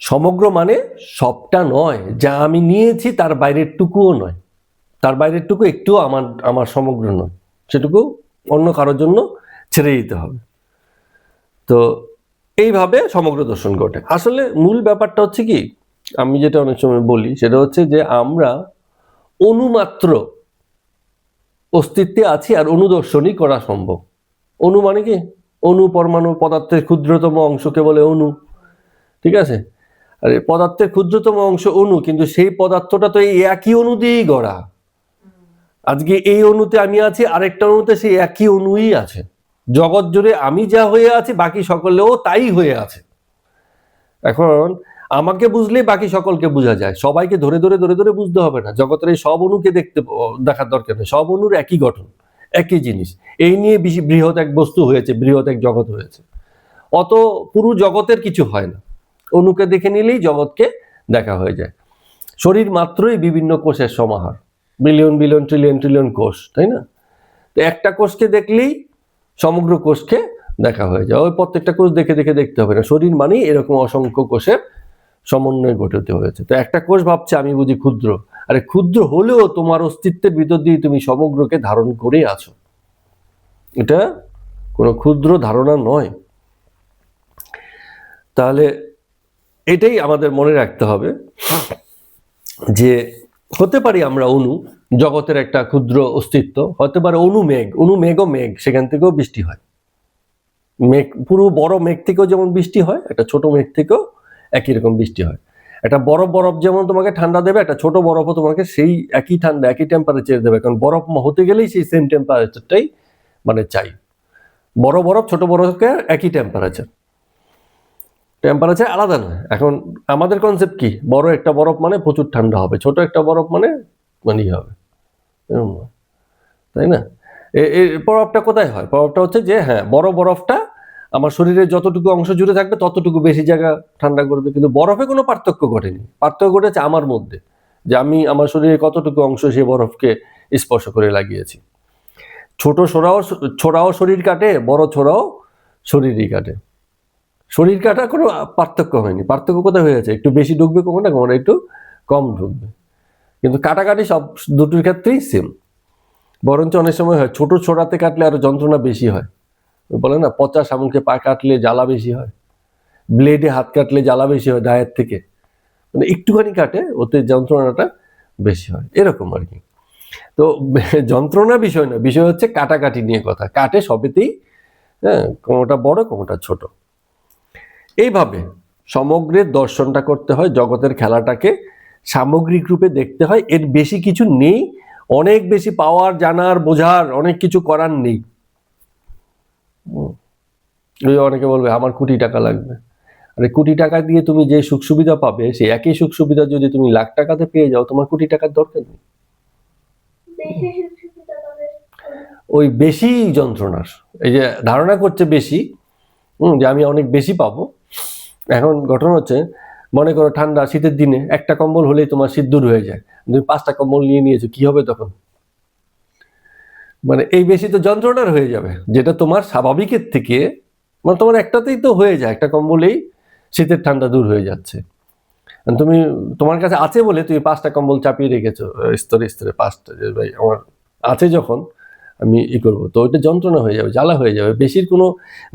সমগ্র মানে সবটা নয়, যা আমি নিয়েছি তার বাইরের টুকুও নয়, তার বাইরের টুকু একটুও আমার সমগ্র নয়, সেটুকু অন্য কারোর জন্য ছেড়ে দিতে হবে। তো এইভাবে সমগ্র দর্শন ঘটে। আসলে মূল ব্যাপারটা হচ্ছে কি, আমি যেটা অনেক সময় বলি সেটা হচ্ছে যে আমরা অনুমাত্র অস্তিত্বে আছি, আর অনুদর্শনই করা সম্ভব। অণু মানে কি? অণু, পরমাণু, পদার্থের ক্ষুদ্রতম অংশকে বলে অণু, ঠিক আছে? আর পদার্থের ক্ষুদ্রতম অংশ অণু, কিন্তু সেই পদার্থটা তো এই একই অণু দিয়েই গড়া। আজকে এই অণুতে আমি আছি, আরেকটা অণুতে সেই একই অণুই আছে। জগৎ জুড়ে আমি যা হয়ে আছি বাকি সকলেও তাই হয়ে আছে। এখন আমাকে বুঝলেই বাকি সকলকে বোঝা যায়। সবাইকে ধরে ধরে ধরে ধরে বুঝতে হবে না। জগতের এই সব অণুকে দেখার দরকার নেই। সব অণুর একই গঠন, একই জিনিস। এই নিয়ে বেশি বৃহৎ এক বস্তু হয়েছে, বৃহৎ এক জগৎ হয়েছে। অত পুরো জগতের কিছু হয় না, অণুকে দেখে নিলেই জগৎকে দেখা হয়ে যায়। শরীর মাত্রই বিভিন্ন কোষের সমাহার, বিলিয়ন বিলিয়ন ট্রিলিয়ন ট্রিলিয়ন কোষ, তাই না? তো একটা কোষকে দেখলেই সমগ্র কোষকে দেখা হয়ে যায়। ওই প্রত্যেকটা কোষ দেখে দেখে দেখতে হবে না। শরীর মানেই এরকম অসংখ্য কোষের সমন্বয় ঘটিত হয়েছে। তো একটা কোষ ভাবছে আমি বুঝি ক্ষুদ্র, আরে ক্ষুদ্র হলেও তোমার অস্তিত্বের ভিতর দিয়ে তুমি সমগ্রকে ধারণ করে আছো। এটা কোনো ক্ষুদ্র ধারণা নয়। তাহলে এটাই আমাদের মনে রাখতে হবে যে হতে পারি আমরা অণু, জগতের একটা ক্ষুদ্র অস্তিত্ব, হতে পারে অণু মেঘ, অণু মেঘও মেঘ, সেখান থেকেও বৃষ্টি হয়। মেঘ, পুরো বড় মেঘ থেকেও যেমন বৃষ্টি হয়, একটা ছোট মেঘ থেকেও একই রকম বৃষ্টি হয়। একটা বরফ যেমন তোমাকে ঠান্ডা দেবে, একটা ছোট বরফও তোমাকে সেই একই ঠান্ডা, একই টেম্পারেচার দেবে, কারণ বরফ হতে গেলেই সেই সেম টেম্পারেচারটাই মানে চাই। বড় বরফ ছোট বরফকে একই টেম্পারেচার আলাদা নয়। এখন আমাদের কনসেপ্ট কি, বড় একটা বরফ মানে প্রচুর ঠান্ডা হবে, ছোট একটা বরফ মানে হবে, তাই না? এর প্রভাবটা কোথায় হয়? প্রভাবটা হচ্ছে যে হ্যাঁ, বড় বরফটা আমার শরীরের যতটুকু অংশ জুড়ে থাকবে ততটুকু বেশি জায়গা ঠান্ডা করবে, কিন্তু বরফে কোনো পার্থক্য ঘটেনি। পার্থক্য ঘটেছে আমার মধ্যে, যে আমি আমার শরীরের কতটুকু অংশ সেই বরফকে স্পর্শ করে লাগিয়েছি। ছোট ছোড়াও শরীর কাটে, বড় ছোড়াও শরীরই কাটে। শরীর কাটা কোনো পার্থক্য হয়নি। পার্থক্য কোথায় হয়েছে? একটু বেশি ঢুকবে কোমরটা, কোমরটা একটু কম ঢুকবে, কিন্তু কাটাকাটি সব দুটোর ক্ষেত্রেই সেম। বরঞ্চ অনেক সময় হয় ছোট ছোড়াতে কাটলে আরো যন্ত্রণা বেশি হয়। বলে না, পচা শামুকে পা কাটলে জ্বালা বেশি হয়, ব্লেডে হাত কাটলে জ্বালা বেশি হয় দায়ের থেকে। মানে একটুখানি কাটে, ওতে যন্ত্রণাটা বেশি হয়, এরকম আর কি। তো যন্ত্রণা বিষয় না, বিষয় হচ্ছে কাটাকাটি নিয়ে কথা। কাটে সবেতেই, হ্যাঁ, কোনোটা বড় কোনোটা ছোট। এইভাবে সমগ্রের দর্শনটা করতে হয়, জগতের খেলাটাকে সামগ্রিক রূপে দেখতে হয়। এর বেশি কিছু নেই, অনেক বেশি পাওয়ার, জানার, বোঝার অনেক কিছু করার নেই। অনেকে বলবে আমার কোটি টাকা লাগবে। আরে কোটি টাকা দিয়ে তুমি যে সুখ সুবিধা পাবে, সেই একই সুখ সুবিধা যদি তুমি লাখ টাকাতে পেয়ে যাও, তোমার কোটি টাকার দরকার নেই। ওই বেশি যন্ত্রণার, এই যে ধারণা করছে বেশি, যে আমি অনেক বেশি পাবো। এখন ঘটনা হচ্ছে, মনে করো ঠান্ডা শীতের দিনে একটা কম্বল হলেই তোমার শীত দূর হয়ে যায়, তুমি 5টা কম্বল নিয়ে নিয়েছো, কি হবে তখন? মানে এই বেশি তো যন্ত্রণার হয়ে যাবে, যেটা তোমার স্বাভাবিকের থেকে, মানে তোমার একটাতেই তো হয়ে যায়, একটা কম্বলেই শীতের ঠান্ডা দূর হয়ে যাচ্ছে। তুমি তোমার কাছে আছে বলে তুমি 5টা কম্বল চাপিয়ে রেখেছো স্তরে স্তরে 5টা, যে ভাই আমার আছে যখন আমি করবো, তো ওইটা যন্ত্রণা হয়ে যাবে, জ্বালা হয়ে যাবে।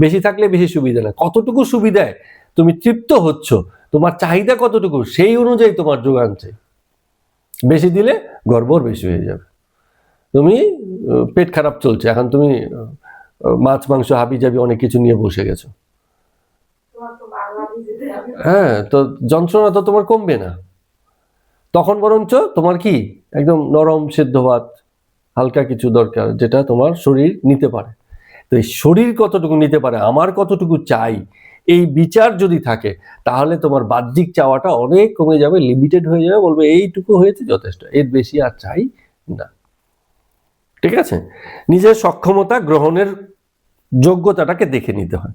বেশি থাকলে বেশি সুবিধা না, কতটুকু সুবিধায় তুমি তৃপ্ত হচ্ছ, তোমার চাহিদা কতটুকু, সেই অনুযায়ী তোমার যোগান চাই। বেশি দিলে গড়বড় বেশি হয়ে যাবে। তুমি পেট খারাপ চলছে, এখন তুমি মাছ মাংস হাবি জাবি অনেক কিছু নিয়ে বসে গেছো, হ্যাঁ, তো যন্ত্রণা তো তোমার কমবে না। তখন বরঞ্চ তোমার কি একদম নরম সেদ্ধ ভাত, হালকা কিছু দরকার, যেটা তোমার শরীর নিতে পারে। তো এই শরীর কতটুকু নিতে পারে, আমার কতটুকু চাই, এই বিচার যদি থাকে, তাহলে তোমার বাহ্যিক চাওয়াটা অনেক কমে যাবে, লিমিটেড হয়ে যাবে, বলবে এইটুকু হয়েছে যথেষ্ট, এর বেশি আর চাই না। ঠিক আছে? নিজের সক্ষমতা গ্রহণের যোগ্যতাটাকে দেখে নিতে হয়।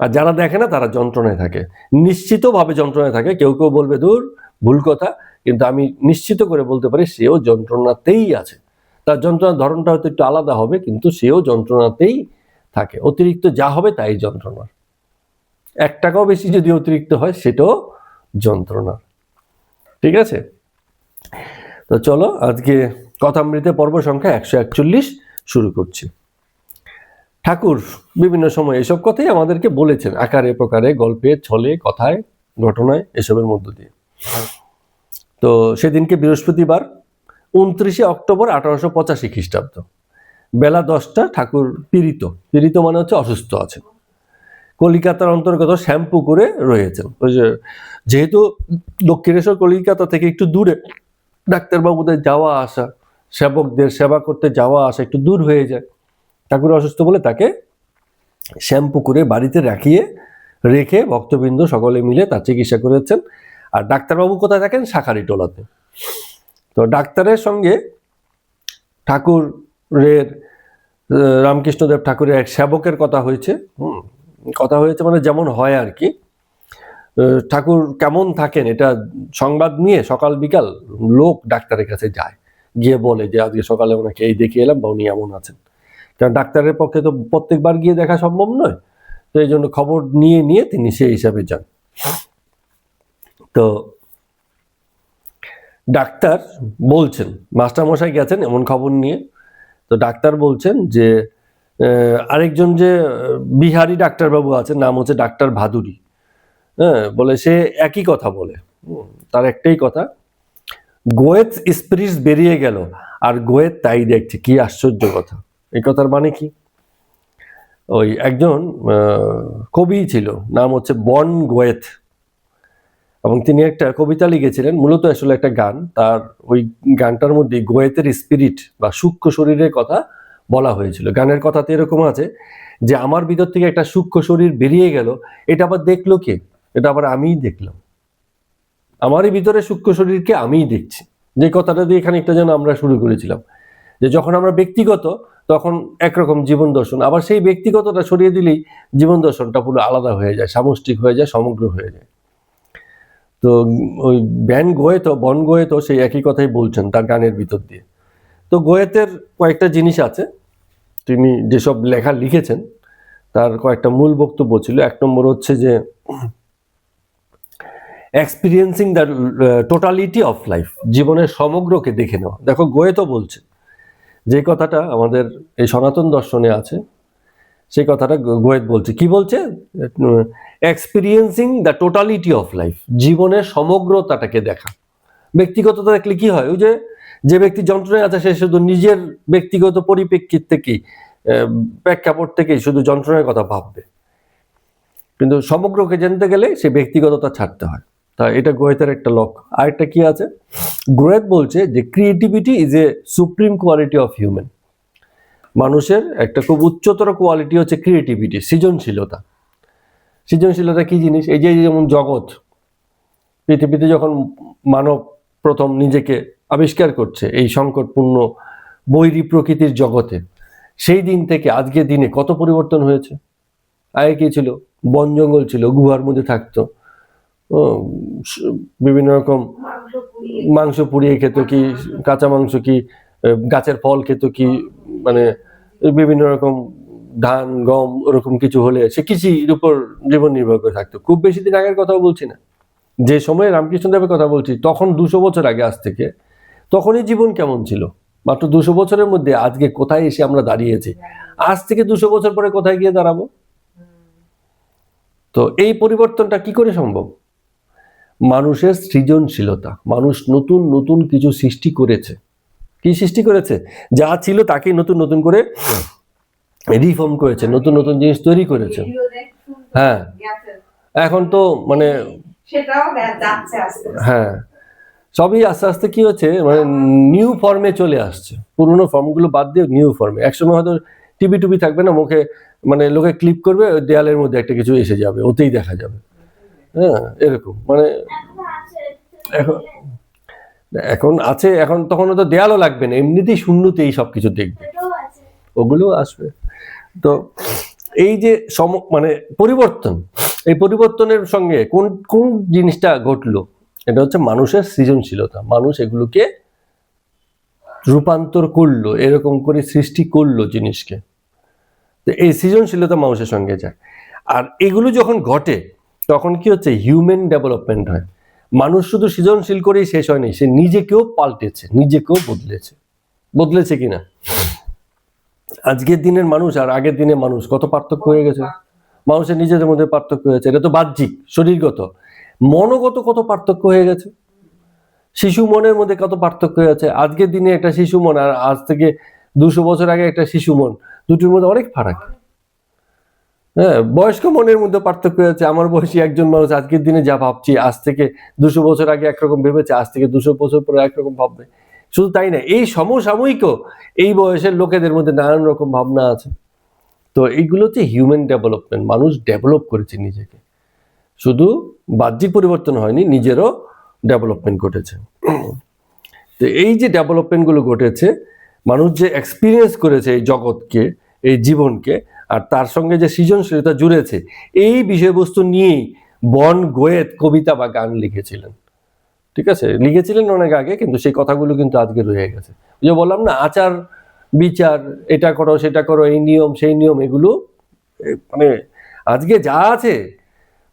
আর যারা দেখে না তারা যন্ত্রণায় থাকে, নিশ্চিতভাবে যন্ত্রণায় থাকে। কেউ কেউ বলবে দূর, ভুল কথা, কিন্তু আমি নিশ্চিত করে বলতে পারি সেও যন্ত্রণাতেই আছে। তার যন্ত্রণার ধরনটা হয়তো একটু আলাদা হবে, কিন্তু সেও যন্ত্রণাতেই থাকে। অতিরিক্ত যা হবে তাই যন্ত্রণা। 1 টাকাও বেশি যদি অতিরিক্ত হয়, সেটাও যন্ত্রণা। ঠিক আছে? তো চলো আজকে কথামৃতে পর্ব সংখ্যা 141 শুরু করছি। ঠাকুর বিভিন্ন সময় এসব কথাই আমাদেরকে বলেছেন, আকারে প্রকারে, গল্পে, ছলে, কথায়, ঘটনায়, এসবের মধ্য দিয়ে। তো সেদিনকে বৃহস্পতিবার 29 অক্টোবর 1885 খ্রিস্টাব্দ, বেলা 10টা, ঠাকুর পীড়িত মানে হচ্ছে অসুস্থ আছেন, কলিকাতার অন্তর্গত শ্যামপুকুরে রয়েছেন। ওই যেহেতু দক্ষিণেশ্বর কলিকাতা থেকে একটু দূরে, ডাক্তারবাবুদের যাওয়া আসা, সেবকদের সেবা করতে যাওয়া আসা একটু দূর হয়ে যায়। ঠাকুর অসুস্থ বলে তাকে শ্যামপুকুরে বাড়িতে রেখে ভক্তবৃন্দ সকলে মিলে তার চিকিৎসা করেছেন। আর ডাক্তারবাবু কোথায় থাকেন? শাঁখারীটোলাতে। তো ডাক্তারের সঙ্গে ঠাকুরের, রামকৃষ্ণদেব ঠাকুরের এক সেবকের কথা হয়েছে। মানে যেমন হয় আর কি, ঠাকুর কেমন থাকেন এটা সংবাদ নিয়ে সকাল বিকাল লোক ডাক্তারের কাছে যায়, গিয়ে বলে যে আজকে সকালে ওনাকে এই দেখিয়ে এলাম বা উনি এমন আছেন। কারণ ডাক্তারের পক্ষে তো প্রত্যেকবার গিয়ে দেখা সম্ভব নয়, তো এই জন্য খবর নিয়ে তিনি সেই হিসাবে যান। তো ডাক্তার বলছেন, মাস্টারমশাই গেছেন এমন খবর নিয়ে, তো ডাক্তার বলছেন যে আরেকজন যে বিহারি ডাক্তারবাবু আছেন, নাম হচ্ছে ডাক্তার ভাদুরী, হ্যাঁ, বলে সে একই কথা বলে, তার একটাই কথা, গোয়েত স্পিরিটস বেরিয়ে গেল আর গোয়েত তাই দেখছে। কি আশ্চর্য কথা! এই কথার মানে কি? ওই একজন কবি ছিল, নাম হচ্ছে বন গোয়েত, এবং তিনি একটা কবিতা লিখেছিলেন, মূলত আসলে একটা গান। তার ওই গানটার মধ্যে গোয়েতের স্পিরিট বা সূক্ষ্ম শরীরের কথা বলা হয়েছিল। গানের কথাতে এরকম আছে যে আমার ভিতর থেকে একটা সূক্ষ্ম শরীর বেরিয়ে গেল, এটা আবার দেখলো কে? এটা আবার আমিই দেখলাম, আমারই ভিতরে সূক্ষ্ম শরীরকে আমিই দেখছি। যে কথাটা দিয়ে খানিকটা যেন আমরা শুরু করেছিলাম, যে যখন আমরা ব্যক্তিগত, তখন একরকম জীবন দর্শন, আবার সেই ব্যক্তিগতটা সরিয়ে দিলেই জীবন দর্শনটা পুরো আলাদা হয়ে যায়, সামষ্টিক হয়ে যায়, সমগ্র হয়ে যায়। তো ওই বন গোয়েত সেই একই কথাই বলছেন তার গানের ভিতর দিয়ে। তো গোয়েতের কয়েকটা জিনিস আছে, তিনি যেসব লেখা লিখেছেন, তার কয়েকটা মূল বক্তব্য ছিল। 1 নম্বর হচ্ছে যে experiencing the totality of life, জীবনের সমগ্রকে দেখে নেওয়া। দেখো গোয়েতো বলছে যে কথাটা আমাদের এই সনাতন দর্শনে আছে, সেই কথাটা গোয়েত বলছে। কি বলছে? Experiencing the totality of life, জীবনের সমগ্রতাটাকে দেখা। ব্যক্তিগততা দেখলে কি হয়? ওই যে ব্যক্তি যন্ত্রণায় আছে সে শুধু নিজের ব্যক্তিগত পরিপ্রেক্ষিত থেকেই, প্রেক্ষাপট থেকেই শুধু যন্ত্রণার কথা ভাববে, কিন্তু সমগ্রকে জানতে গেলে সে ব্যক্তিগততা ছাড়তে হয়। তা এটা গোয়েতের একটা লক্ষ্য। আরেকটা কি আছে? গোয়েত বলছে যে creativity is a supreme quality of human. মানুষের একটা খুব উচ্চতর কোয়ালিটি হচ্ছে ক্রিয়েটিভিটি, সৃজনশীলতা। সৃজনশীলতা কি জিনিস? এই যে যেমন জগৎ, পৃথিবীতে যখন মানব প্রথম নিজেকে আবিষ্কার করছে এই সংকটপূর্ণ বৈরী প্রকৃতির জগতে, সেই দিন থেকে আজকের দিনে কত পরিবর্তন হয়েছে। আগে কি ছিল? বন জঙ্গল ছিল, গুহার মধ্যে থাকতো, বিভিন্ন রকম মাংস পুড়িয়ে খেত, কি কাঁচা মাংস, কি গাছের ফল খেত, কি মানে বিভিন্ন রকম ধান গম ওরকম কিছু হলে সে কৃষির উপর জীবন নির্ভর করে থাকতো। খুব বেশি দিন আগের কথাও বলছি না, যে সময়ে রামকৃষ্ণদেবের কথা বলছি, তখন 200 বছর আগে আজ থেকে, তখনই জীবন কেমন ছিল। মাত্র 200 বছরের মধ্যে আজকে কোথায় এসে আমরা দাঁড়িয়েছি, আজ থেকে 200 বছর পরে কোথায় গিয়ে দাঁড়াবো। তো এই পরিবর্তনটা কি করে সম্ভব? মানুষের সৃজনশীলতা। মানুষ নতুন নতুন কিছু সৃষ্টি করেছে। কি সৃষ্টি করেছে? যা ছিল তাকে নতুন নতুন করে রিফর্ম করেছে, নতুন নতুন জিনিস তৈরি করেছে। হ্যাঁ, এখন তো মানে হ্যাঁ, সবই আস্তে আস্তে কি হচ্ছে, মানে নিউ ফর্মে চলে আসছে। পুরোনো ফর্মগুলো বাদ দিয়ে নিউ ফর্মে। একসময় হয়তো টিভি থাকবে না, মুখে মানে লোকে ক্লিপ করবে, দেয়ালের মধ্যে একটা কিছু এসে যাবে, ওতেই দেখা যাবে। হ্যাঁ, এরকম মানে এখন আছে। এখন তখন তো দেয়ালও লাগবে না, এমনিতেই শূন্যতেই সবকিছু দেখবে, ওগুলো আসবে। তো এই যে মানে পরিবর্তন, এই পরিবর্তনের সঙ্গে কোন কোন জিনিসটা ঘটলো? এটা হচ্ছে মানুষের সৃজনশীলতা। মানুষ এগুলোকে রূপান্তর করলো, এরকম করে সৃষ্টি করলো জিনিসকে। তো এই সৃজনশীলতা মানুষের সঙ্গে যায়। আর এগুলো যখন ঘটে তখন কি হচ্ছে? হিউম্যান ডেভেলপমেন্ট হয়। মানুষ শুধু সৃজনশীল করেই শেষ হয়নি, সে নিজেকেও পাল্টেছে, নিজেকেও বদলেছে কিনা। আজকের দিনের মানুষ আর আগের দিনের মানুষ কত পার্থক্য হয়ে গেছে। মানুষের নিজেদের মধ্যে পার্থক্য হয়েছে, এটা তো বাহ্যিক শরীরগত। মনোগত কত পার্থক্য হয়ে গেছে। শিশু মনের মধ্যে কত পার্থক্য হয়ে আছে। আজকের দিনে একটা শিশু মন আর আজ থেকে 200 বছর আগে একটা শিশু মন, দুটোর মধ্যে অনেক ফারাক। হ্যাঁ, বয়স্ক মনের মধ্যে পার্থক্য হয়েছে। আমার বয়সী একজন মানুষ আজকের দিনে যা ভাবছি, আজ থেকে 200 বছর আগে একরকম ভেবেছে, আজ থেকে 200 বছর পরে একরকম ভাববে। শুধু তাই না, এই সমসাময়িকও এই বয়সের লোকেদের মধ্যে নানান রকম ভাবনা আছে। তো এইগুলো হচ্ছে হিউম্যান ডেভেলপমেন্ট। মানুষ ডেভেলপ করেছে নিজেকে, শুধু বাহ্যিক পরিবর্তন হয়নি, নিজেরও ডেভেলপমেন্ট ঘটেছে। তো এই যে ডেভেলপমেন্টগুলো ঘটেছে, মানুষ যে এক্সপিরিয়েন্স করেছে এই জগৎকে, এই জীবনকে, আর তার সঙ্গে যে সৃজনশীলতা জুড়েছে, এই বিষয়বস্তু নিয়েই বন গোয়েত কবিতা বা গান লিখেছিলেন। ঠিক আছে, লিখেছিলেন অনেক আগে, কিন্তু সেই কথাগুলো কিন্তু আজকে রয়ে গেছে। যে বললাম না, আচার বিচার, এটা করো সেটা করো, এই নিয়ম সেই নিয়ম, এগুলো মানে আজকে যা আছে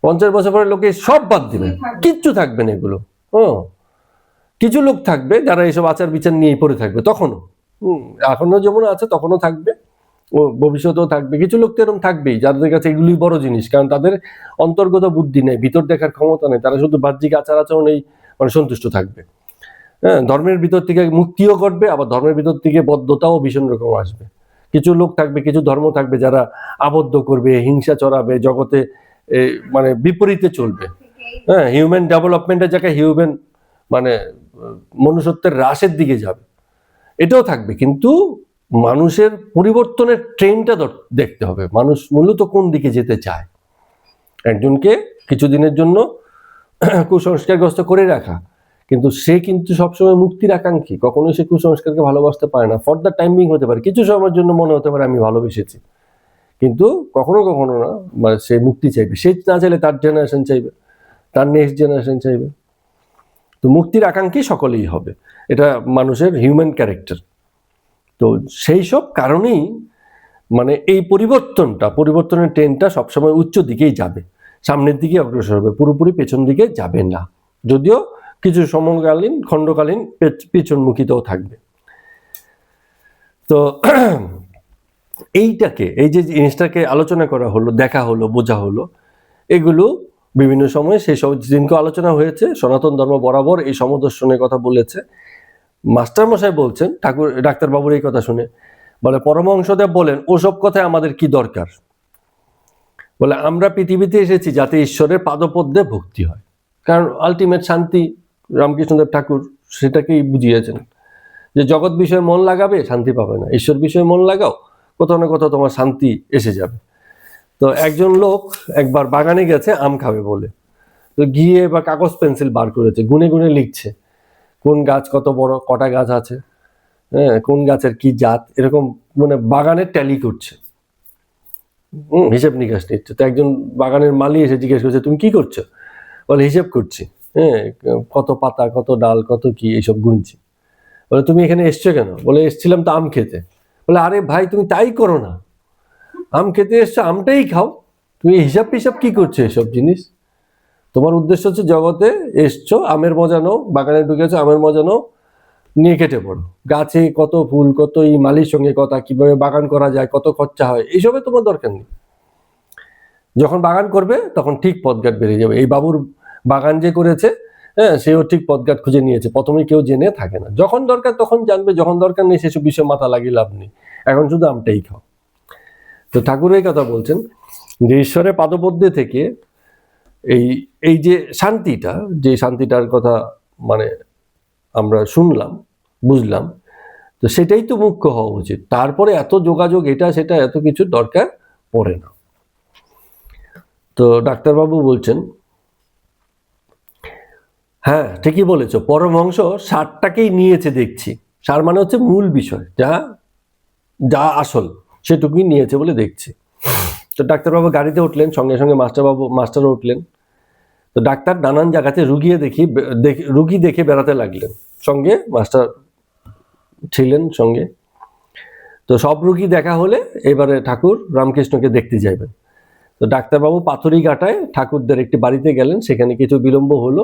50 বছর পরে লোকে সব বাদ দিবে, কিচ্ছু থাকবে না এগুলো। কিছু লোক থাকবে যারা এইসব আচার বিচার নিয়েই পড়ে থাকবে, তখনও এখনো যেমন আছে তখনও থাকবে, ও ভবিষ্যতেও থাকবে। কিছু লোক তো এরকম থাকবেই যাদের কাছে এগুলি বড় জিনিস, কারণ তাদের অন্তর্গত বুদ্ধি নেই, ভিতর দেখার ক্ষমতা নেই, তারা শুধু বাহ্যিক আচার আচরণেই মানে সন্তুষ্ট থাকবে। হ্যাঁ, ধর্মের ভিতর থেকে মুক্তিও ঘটবে, আবার ধর্মের ভিতর থেকে বদ্ধতাও ভীষণ রকম আসবে। কিছু লোক থাকবে, কিছু ধর্ম থাকবে যারা আবদ্ধ করবে, হিংসা চড়াবে, জগতে মানে বিপরীতে চলবে। হ্যাঁ, হিউম্যান ডেভেলপমেন্টের জায়গায় হিউম্যান মানে মনুষ্যত্বের হ্রাসের দিকে যাবে, এটাও থাকবে। কিন্তু মানুষের পরিবর্তনের ট্রেনটা দেখতে হবে, মানুষ মূলত কোন দিকে যেতে চায়। একজনকে কিছুদিনের জন্য কুসংস্কারগ্রস্ত করে রাখা, কিন্তু সে কিন্তু সবসময় মুক্তির আকাঙ্ক্ষী, কখনোই সে কুসংস্কারকে ভালোবাসতে পারে না। ফর দ্য টাইম বিং হতে পারে, কিছু সময়ের জন্য মনে হতে পারে আমি ভালোবেসেছি, কিন্তু কখনো কখনো না, মানে সে মুক্তি চাইবে। সে না চাইলে তার জেনারেশন চাইবে, তার নেক্সট জেনারেশন চাইবে। তো মুক্তির আকাঙ্ক্ষী সকলেই হবে, এটা মানুষের হিউম্যান ক্যারেক্টার। তো সেই সব কারণেই মানে এই পরিবর্তনের ট্রেনটা সবসময় উচ্চ দিকেই যাবে, সামনের দিকে অগ্রসর হবে, পুরোপুরি পেছন দিকে যাবে না, যদিও কিছু সময়কালীন খণ্ডকালীন পেছনমুখিতাও থাকবে। তো এই যে জিনিসটাকে আলোচনা করা হলো, দেখা হলো, বোঝা হলো, এগুলো বিভিন্ন সময় সেই সব দিনকে আলোচনা হয়েছে। সনাতন ধর্ম বরাবর এই সমদর্শনের কথা বলেছে। মাস্টার মশাই বলছেন, ডাক্তারবাবুর এই কথা শুনে বলে, পরমহংসদেব বলেন ওসব কথায় আমাদের কি দরকার, বলে আমরা পৃথিবীতে এসেছি যাতে ঈশ্বরের পাদপদ্মে ভক্তি হয়, কারণ আলটিমেট শান্তি রামকৃষ্ণদেব ঠাকুর সেটাকেই বুঝিয়েছেন, যে জগৎ বিষয়ে মন লাগাবে শান্তি পাবে না, ঈশ্বর বিষয়ে মন লাগাও, কোথাও না কোথাও তোমার শান্তি এসে যাবে। তো একজন লোক একবার বাগানে গেছে আম খাবে বলে, তো গিয়ে বা কাগজ পেন্সিল বার করেছে, গুনে গুনে লিখছে কোন গাছ কত বড়, কটা গাছ আছে, হ্যাঁ, কোন গাছের কি জাত, এরকম মানে বাগানের ট্যালি করছে, হিসেব নিকাশ নিচ্ছে। তো একজন বাগানের মালি এসে জিজ্ঞেস করছে, তুমি কি করছো? বলে হিসেব করছি, হ্যাঁ, কত পাতা, কত ডাল, কত কি এইসব গুনছি। বলে তুমি এখানে এসছো কেন? বলে এসছিলাম তো আম খেতে। বলে আরে ভাই তুমি তাই করো না, আম খেতে এসছো, আমটাই খাও, তুমি হিসাব টিসাব কি করছো এসব জিনিস? তোমার উদ্দেশ্য হচ্ছে জগতে এসছো, আমের মজা নাও, বাগানে ঢুকেছো, আমের মজা নাও, নিয়ে কেটে পড়ো। গাছে কত ফুল, কত মালির সঙ্গে কথা, কিভাবে বাগান করা যায়, কত খরচা হয়, এইসবে তোমার দরকার নেই। যখন বাগান করবে তখন ঠিক পথঘাট বেরিয়ে যাবে। এই বাবুর বাগান যে করেছে, হ্যাঁ, সেও ঠিক পথঘাট খুঁজে নিয়েছে। প্রথমে কেউ জেনে থাকে না, যখন দরকার তখন জানবে, যখন দরকার নেই সেসব বিষয়ে মাথা লাগিয়ে লাভ নেই, এখন শুধু আমটাই খাও। তো ঠাকুর এই কথা বলছেন যে ঈশ্বরের পাদপদ্মে থেকে এই যে শান্তিটার কথা মানে আমরা শুনলাম, বুঝলাম, তো সেটাই তো মুখ্য হওয়া উচিত। তারপরে এত যোগাযোগ, এটা সেটা এত কিছু দরকার পড়ে না। তো ডাক্তারবাবু বলছেন, হ্যাঁ ঠিকই বলেছ, পরমহংস সারটাকেই নিয়েছে দেখছি। সার মানে হচ্ছে মূল বিষয়, যা আসল সেটুকুই নিয়েছে বলে দেখছি। তো ডাক্তারবাবু গাড়িতে উঠলেন, সঙ্গে সঙ্গে মাস্টারও উঠলেন। তো ডাক্তার নানান জায়গাতে রুগী দেখে বেড়াতে লাগলেন, সঙ্গে মাস্টার ছিলেন সঙ্গে। তো সব রুগী দেখা হলে এবারে ঠাকুর রামকৃষ্ণকে দেখতে যাইবেন। তো ডাক্তারবাবু পাথুরিঘাটায় ঠাকুরদের একটি বাড়িতে গেলেন, সেখানে কিছু বিলম্ব হলো।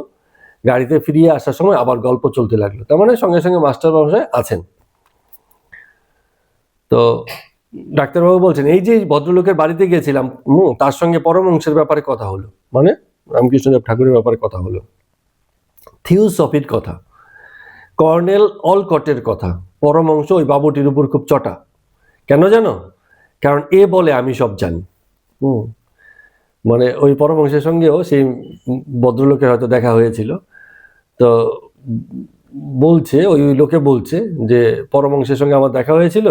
গাড়িতে ফিরিয়ে আসার সময় আবার গল্প চলতে লাগলো, তার মানে সঙ্গে সঙ্গে মাস্টার মশাই আছেন। তো ডাক্তারবাবু বলছেন, এই যে ভদ্রলোকের বাড়িতে গিয়েছিলাম, তার সঙ্গে পরমহংসের ব্যাপারে কথা হলো, মানে রামকৃষ্ণদেব ঠাকুরের ব্যাপারে কথা হলো, থিওসফির কথা, কর্নেল অলকটের কথা। পরমহংস ওই বাবুটির উপর খুব চটা। কেন জানো? কারণ এ বলে আমি সব জানি। মানে ওই পরমহংসের সঙ্গেও সেই ভদ্রলোকের হয়তো দেখা হয়েছিল। তো বলছে, ওই লোকে বলছে যে পরমহংসের সঙ্গে আমার দেখা হয়েছিল,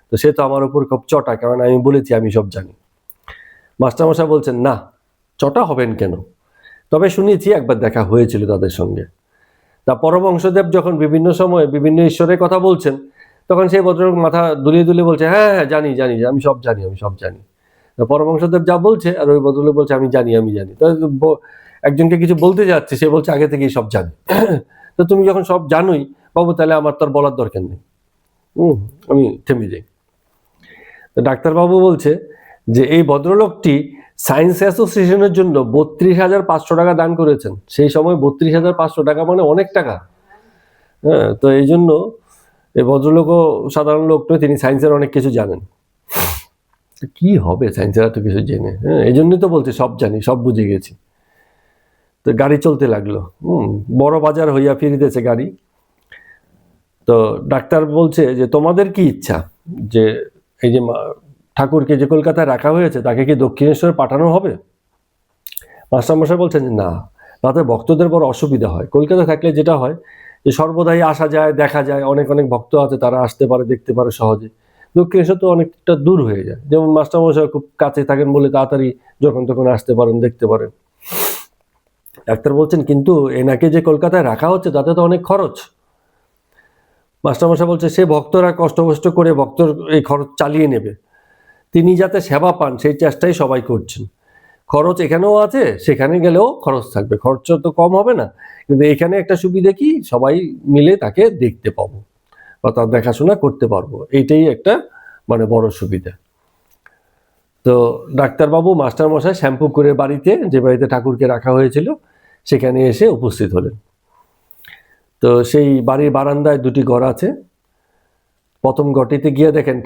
তো সে তো আমার উপর খুব চটা, কারণ আমি বলেছি আমি সব জানি। মাস্টারমশাই বলছেন, না, চটা হবেন কেন, তবে শুনেছি একবার দেখা হয়েছিল তাদের সঙ্গে। তা পরমহংসদেব যখন বিভিন্ন সময়ে বিভিন্ন ঈশ্বরের কথা বলছেন, তখন সেই ভদ্রলোক মাথা দুলিয়ে দুলিয়ে বলছে, হ্যাঁ হ্যাঁ জানি, আমি সব জানি। পরমহংসদেব যা বলছে আর ওই ভদ্রলোক বলছে আমি জানি। তো একজনকে কিছু বলতে যাচ্ছে, সে বলছে আগে থেকেই সব জানি। তো তুমি যখন সব জানোই বাবু, তাহলে আমার তো আর বলার দরকার নেই, আমি থেমে যাই। তো ডাক্তারবাবু বলছে যে এই ভদ্রলোকটি সায়েন্স অ্যাসোসিয়েশনের জন্য 32,500 টাকা দান করেছেন। সেই সময় 32,500 টাকা মানে অনেক টাকা। হ্যাঁ, তো এই জন্য এই ভদ্রলোকও সাধারণ লোক নয়, তিনি সায়েন্সের অনেক কিছু জানেন। কি হবে সায়েন্সের এত কিছু জেনে? হ্যাঁ, এই জন্যই তো বলছে সব জানি, সব বুঝে গেছি। তো গাড়ি চলতে লাগলো, বড় বাজার হইয়া ফিরিতেছে গাড়ি। তো ডাক্তার বলছে যে তোমাদের কি ইচ্ছা, যে এই যে ঠাকুরকে যে কলকাতায় রাখা হয়েছে তাকে কি দক্ষিণেশ্বরে পাঠানো হবে? মাস্টারমশাই বলছেন যে না, তাতে ভক্তদের বড় অসুবিধা হয়। কলকাতা থাকলে যেটা হয় যে সর্বদাই আসা যায়, দেখা যায়, অনেক ভক্ত আছে, তারা আসতে পারে, দেখতে পারে সহজে। দক্ষিণেশ্বর তো অনেকটা দূর হয়ে যায়। যেমন মাস্টারমশাই খুব কাছে থাকেন বলে তাড়াতাড়ি যখন তখন আসতে পারেন, দেখতে পারেন। ডাক্তার বলছেন কিন্তু এনাকে যে কলকাতায় রাখা হচ্ছে তাতে তো অনেক খরচ। মাস্টারমশাই বলছে সে ভক্তরা কষ্ট করে ভক্তর এই খরচ চালিয়ে নেবে, তিনি যাতে সেবা পান সেই চেষ্টাই সবাই করছেন। খরচ এখানেও আছে, সেখানে গেলেও খরচ থাকবে, খরচ তো কম হবে না, কিন্তু এখানে একটা সুবিধা কি, সবাই মিলে তাকে দেখতে পাবো বা তার দেখাশোনা করতে পারবো, এইটাই একটা মানে বড় সুবিধা। তো ডাক্তারবাবু মাস্টারমশাই শ্যাম্পু করে বাড়িতে, যে বাড়িতে ঠাকুরকে রাখা হয়েছিল, সেখানে এসে উপস্থিত হলেন। তো সেই বাড়ির বারান্দায় দুটি ঘর আছে। প্রথম ঘরটিতে গিয়ে দেখেন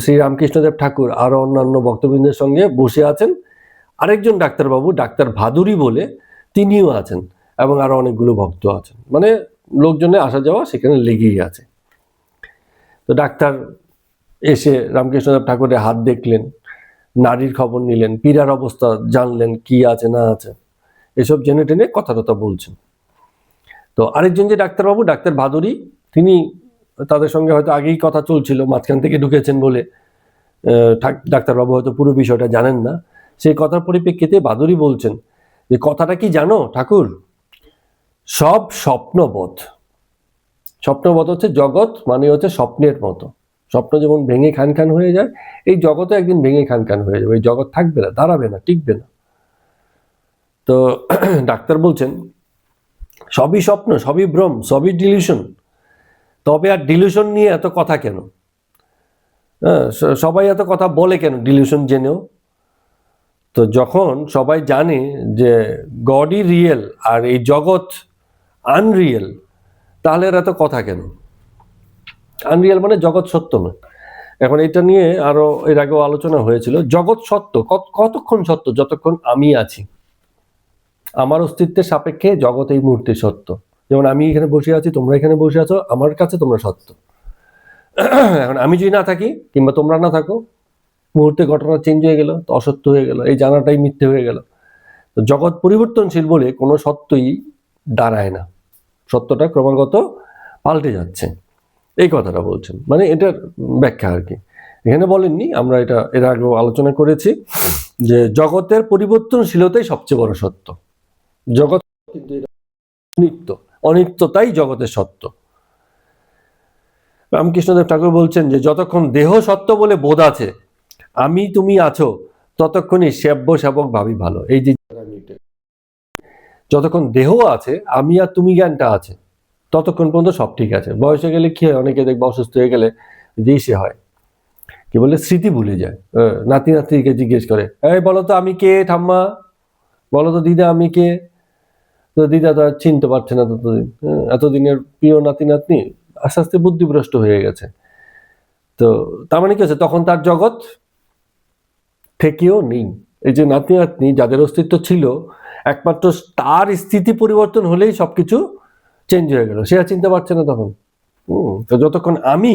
শ্রীরামকৃষ্ণদেব ঠাকুর আরো অন্যান্য ভক্তবৃন্দের সঙ্গে বসে আছেন। আরেকজন ডাক্তারবাবু, ডাক্তার ভাদুরী বলে, তিনিও আছেন, এবং আরো অনেকগুলো ভক্ত আছেন। মানে লোকজনের আসা যাওয়া সেখানে লেগেই আছে। তো ডাক্তার এসে রামকৃষ্ণদেব ঠাকুরের হাত দেখলেন, নারীর খবর নিলেন, পীড়ার অবস্থা জানলেন, কি আছে না আছে, এসব জেনে টেনে কথা বলছেন। তো আরেকজন যে ডাক্তারবাবু, ডাক্তার ভাদুরী, তিনি তাদের সঙ্গে হয়তো আগেই কথা চলছিল, মাঝখান থেকে ঢুকেছেন বলে ডাক্তারবাবু হয়তো পুরো বিষয়টা জানেন না। সেই কথার পরিপ্রেক্ষিতে ভাদুরী বলছেন যে, কথাটা কি জানো ঠাকুর, সব স্বপ্নবৎ। স্বপ্নবৎ হচ্ছে জগৎ, মানে হচ্ছে স্বপ্নের মতো। স্বপ্ন যেমন ভেঙে খান খান হয়ে যায়, এই জগৎও একদিন ভেঙে খান খান হয়ে যাবে। এই জগৎ থাকবে না, দাঁড়াবে না, টিকবে না। তো ডাক্তার বলছেন, সবই স্বপ্ন, সবই ভ্রম, সবই ডিলিউশন। তবে আর ডিলিউশন নিয়ে এত কথা কেন? হ্যাঁ, সবাই এত কথা বলে কেন ডিলিউশন জেনেও? তো যখন সবাই জানে যে গডই রিয়েল আর এই জগৎ আনরিয়েল, তাহলে এর এত কথা কেন? আনরিয়েল মানে জগৎ সত্য নয়। এখন এটা নিয়ে আরো এর আগেও আলোচনা হয়েছিল। জগৎ সত্য কতক্ষণ সত্য? যতক্ষণ আমি আছি। আমার অস্তিত্বের সাপেক্ষে জগৎ এই মুহূর্তে সত্য। যেমন আমি এখানে বসে আছি, তোমরা এখানে বসে আছো, আমার কাছে তোমরা সত্য। এখন আমি যদি না থাকি কিংবা তোমরা না থাকো, মুহূর্তে ঘটনা চেঞ্জ হয়ে গেল, তো অসত্য হয়ে গেল, এই জানাটাই মিথ্যে হয়ে গেল। তো জগৎ পরিবর্তনশীল বলে কোনো সত্যই দাঁড়ায় না, সত্যটা ক্রমাগত পাল্টে যাচ্ছে, এই কথাটা বলছেন। মানে এটার ব্যাখ্যা আর কি এখানে বলেননি, আমরা এটা এর আগেও আলোচনা করেছি যে জগতের পরিবর্তনশীলতাই সবচেয়ে বড় সত্য। জগৎ কিন্তু নিত্য, অনিত্যতাই জগতের সত্য। রামকৃষ্ণদেব ঠাকুর বলছেন যে যতক্ষণ দেহ সত্য বলে বোধ আছে, আমি তুমি আছো, ততক্ষণই সেব্য সেবক ভাবি ভালো। এই যে যতক্ষণ দেহ আছে, আমি আর তুমি জ্ঞানটা আছে, ততক্ষণ পর্যন্ত সব ঠিক আছে। বয়সে গেলে কি হয়, অনেকে দেখবে অসুস্থ হয়ে গেলে যেই সে হয় কি বলে, স্মৃতি ভুলে যায়। নাতি নাতনিকে জিজ্ঞেস করে, এই বলো তো আমি কে ঠাম্মা, বলো তো দিদা আমি কে। তো দিদা তো আর চিনতে পারছে না ততদিন, এতদিনের প্রিয় নাতি নাতনি আস্তে আস্তে বুদ্ধিভ্রষ্ট হয়ে গেছে। তো তার মানে কি হচ্ছে, তখন তার জগৎ থেকেও নেই। এই যে নাতি নাতনি যাদের অস্তিত্ব ছিল, একমাত্র তার স্থিতি পরিবর্তন হলেই সবকিছু চেঞ্জ হয়ে গেল, সে আর চিনতে পারছে না তখন। তো যতক্ষণ আমি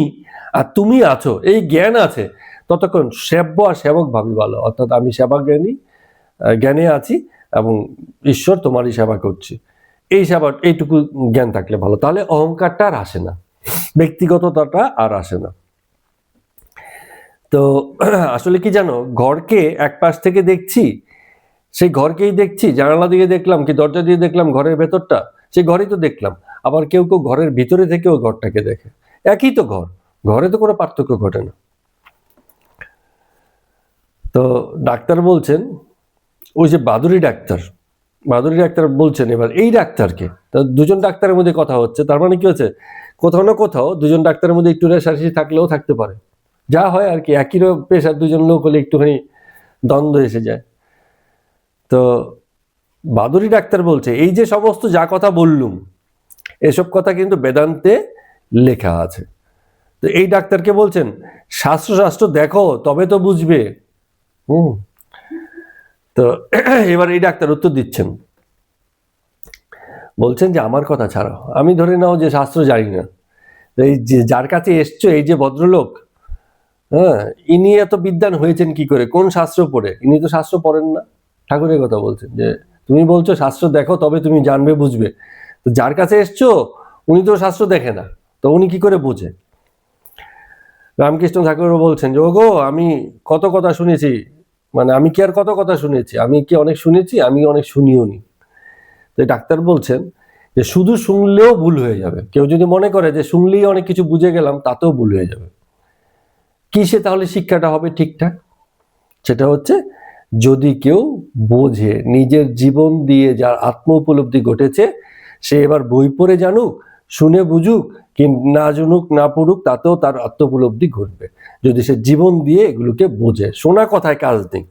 আর তুমি আছো, এই জ্ঞান আছে, ততক্ষণ সেব্য আর সেবক ভাবি ভালো। অর্থাৎ আমি সেবা জ্ঞানে আছি এবং ঈশ্বর তোমারই সেবা করছি, এই সেবা, এইটুকু জ্ঞান থাকলে ভালো। তাহলে অহংকারটা আর আসে না, ব্যক্তিগততাটা আর আসে না। তো আসলে কি জানো, ঘরকে এক পাশ থেকে দেখছি, সেই ঘরকেই দেখছি, জানালা দিয়ে দেখলাম কি দরজা দিয়ে দেখলাম ঘরের ভেতরটা, সেই ঘরই তো দেখলাম। আবার কেউ কেউ ঘরের ভিতরে থেকেও ঘরটাকে দেখে, একই তো ঘর, ঘরে তো কোনো পার্থক্য ঘটে না। তো ডাক্তার বলছেন, ওই যে বাদুড়ি ডাক্তার বলছেন এবার এই ডাক্তারকে, দুজন ডাক্তারের মধ্যে কথা হচ্ছে, তার মানে কি হচ্ছে, কোথাও না কোথাও দুজন ডাক্তারের মধ্যে একটু রেষারেষি থাকলেও থাকতে পারে, যা হয় আর কি। একই পেশার দুজন লোক হলে একটুখানি দ্বন্দ্ব এসে যায়। তো বাদুড়ি ডাক্তার বলছে, এই যে সমস্ত যা কথা বললুম, এসব কথা কিন্তু বেদান্তে লেখা আছে। তো এই ডাক্তারকে বলছেন, শাস্ত্র দেখো তবে তো বুঝবে। তো এবার এই ডাক্তার উত্তর দিচ্ছেন, বলছেন যে আমার কথা ছাড়ো, আমি ধরে নাও যে শাস্ত্র জানি না, এই যে যার কাছে এসছো, এই যে ভদ্রলোক, হ্যাঁ, ইনি এত বিদ্বান হয়েছেন কি করে, কোন শাস্ত্র পড়ে? ইনি তো শাস্ত্র পড়েন না। ঠাকুরের কথা বলছেন যে তুমি বলছো শাস্ত্র দেখো তবে তুমি জানবে বুঝবে, তো যার কাছে এসছো উনি তো শাস্ত্র দেখে না, তো উনি কি করে বোঝে? রামকৃষ্ণ ঠাকুর বলছেন যে ওগো, আমি কত কথা শুনেছি, মানে আমি কি আর কত কথা শুনেছি, আমি কি অনেক শুনেছি, আমি অনেক শুনিও নি। তো ডাক্তার বলছেন যে শুধু শুনলেও ভুল হয়ে যাবে। কেউ যদি মনে করে যে শুনলেই অনেক কিছু বুঝে গেলাম, তাতেও ভুল হয়ে যাবে। কিসে তাহলে শিক্ষাটা হবে ঠিকঠাক? সেটা হচ্ছে যদি কেউ বোঝে, নিজের জীবন দিয়ে যার আত্ম উপলব্ধি ঘটেছে, সে এবার বই পড়ে জানুক, শুনে বুঝুক কি না জানুক না পড়ুক, তাতেও তার আত্মোপলব্ধি ঘটবে যদি সে জীবন দিয়ে এগুলোকে বোঝে। শোনা কথায় কাজ নেই,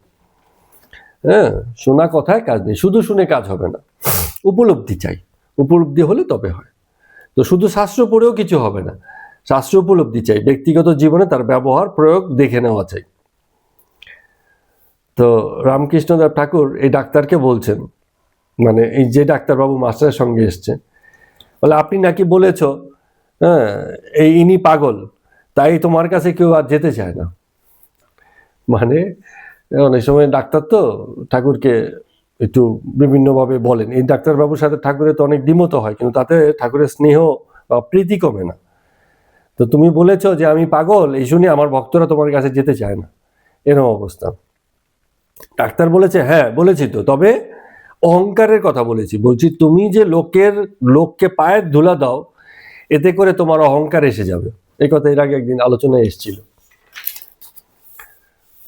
হ্যাঁ, শোনা কথায় কাজ নেই, শুধু শুনে কাজ হবে না, উপলব্ধি চাই, উপলব্ধি হলে তবে হয়। তো শুধু শাস্ত্র পড়েও কিছু হবে না, শাস্ত্র উপলব্ধি চাই, ব্যক্তিগত জীবনে তার ব্যবহার প্রয়োগ দেখে নেওয়া চাই। তো রামকৃষ্ণদেব ঠাকুর এই ডাক্তারকে বলছেন, মানে এই যে ডাক্তারবাবু মাস্টারের সঙ্গে এসছে, বলে আপনি নাকি বলেছ, হ্যাঁ, এই ইনি পাগল, তাই তোমার কাছে কেউ আর যেতে চায় না। মানে অনেক সময় ডাক্তার তো ঠাকুরকে একটু বিভিন্নভাবে বলেন, এই ডাক্তারবাবুর সাথে ঠাকুরের তো অনেক দ্বিমত হয়, কিন্তু তাতে ঠাকুরের স্নেহ বা প্রীতি কমে না। তো তুমি বলেছ যে আমি পাগল, এই শুনে আমার ভক্তরা তোমার কাছে যেতে চায় না, এরকম অবস্থা। ডাক্তার বলেছে হ্যাঁ বলেছি তো, তবে অহংকারের কথা বলেছি, বলছি তুমি যে লোককে পায়ের ধুলা দাও, এতে করে তোমার অহংকার এসে যাবে। এই কথা এর আগে একদিন আলোচনায় এসেছিল।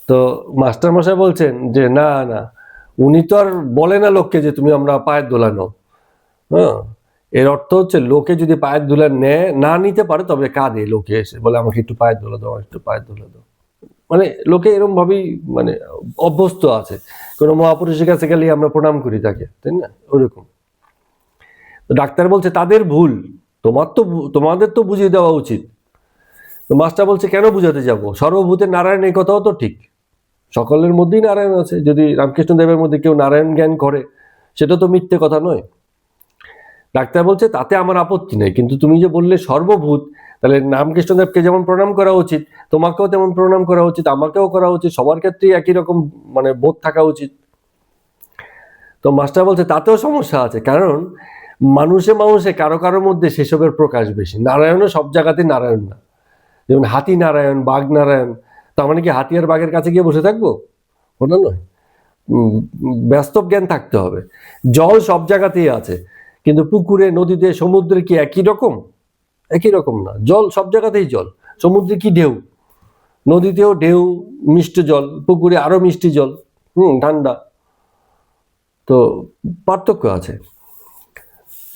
তো মাস্টার মশাই বলছেন যে না না, উনি তো আর বলে না লোককে যে তুমি আমরা পায়ের ধুলা নাও, হ্যাঁ, এর অর্থ হচ্ছে লোকে যদি পায়ের ধুলা না নিতে পারে তবে কাঁদে, লোকে এসে বলে আমাকে একটু পায়ের ধুলা দাও, একটু পায়ের ধুলা দাও। মানে লোকে এরকম ভাবেই মানে অভ্যস্ত আছে, কোনো মহাপুরুষের কাছে গেলে আমরা প্রণাম করি তাকে, তাই না, ওরকম। ডাক্তার বলছে তাদের ভুল, তোমাদের তো বুঝিয়ে দেওয়া উচিত। তো মাস্টার বলছে কেন বুঝাতে যাব, সর্বভূতে নারায়ণ, এই কথাও তো ঠিক, সকলের মধ্যেই নারায়ণ আছে, যদি রামকৃষ্ণ দেবের মধ্যে কেউ নারায়ণ জ্ঞান করে সেটা তো মিথ্যে কথা নয়। ডাক্তার বলছে তাতে আমার আপত্তি নেই, কিন্তু তুমি যে বললে সর্বভূত, তাহলে রামকৃষ্ণদেবকে যেমন প্রণাম করা উচিত তোমাকেও তেমন প্রণাম করা উচিত, আমাকেও করা উচিত, সবার ক্ষেত্রেই একই রকম মানে বোধ থাকা উচিত। তো মাস্টার বলছে তাতেও সমস্যা আছে, কারণ মানুষে কারো কারোর মধ্যে সেসবের প্রকাশ বেশি, নারায়ণও সব জায়গাতে নারায়ণ না। যেমন হাতি নারায়ণ, বাঘ নারায়ণ, তার মানে কি হাতি আর বাঘের কাছে গিয়ে বসে থাকবো, ওটা নয়। বাস্তব জ্ঞান থাকতে হবে। জল সব জায়গাতেই আছে, কিন্তু পুকুরে, নদীতে, সমুদ্রে কি একই রকম? একই রকম না। জল সব জায়গাতেই জল, সমুদ্রে কি ঢেউ, নদীতেও ঢেউ, মিষ্টি জল, পুকুরে আরো মিষ্টি জল, ঠান্ডা, তো পার্থক্য আছে।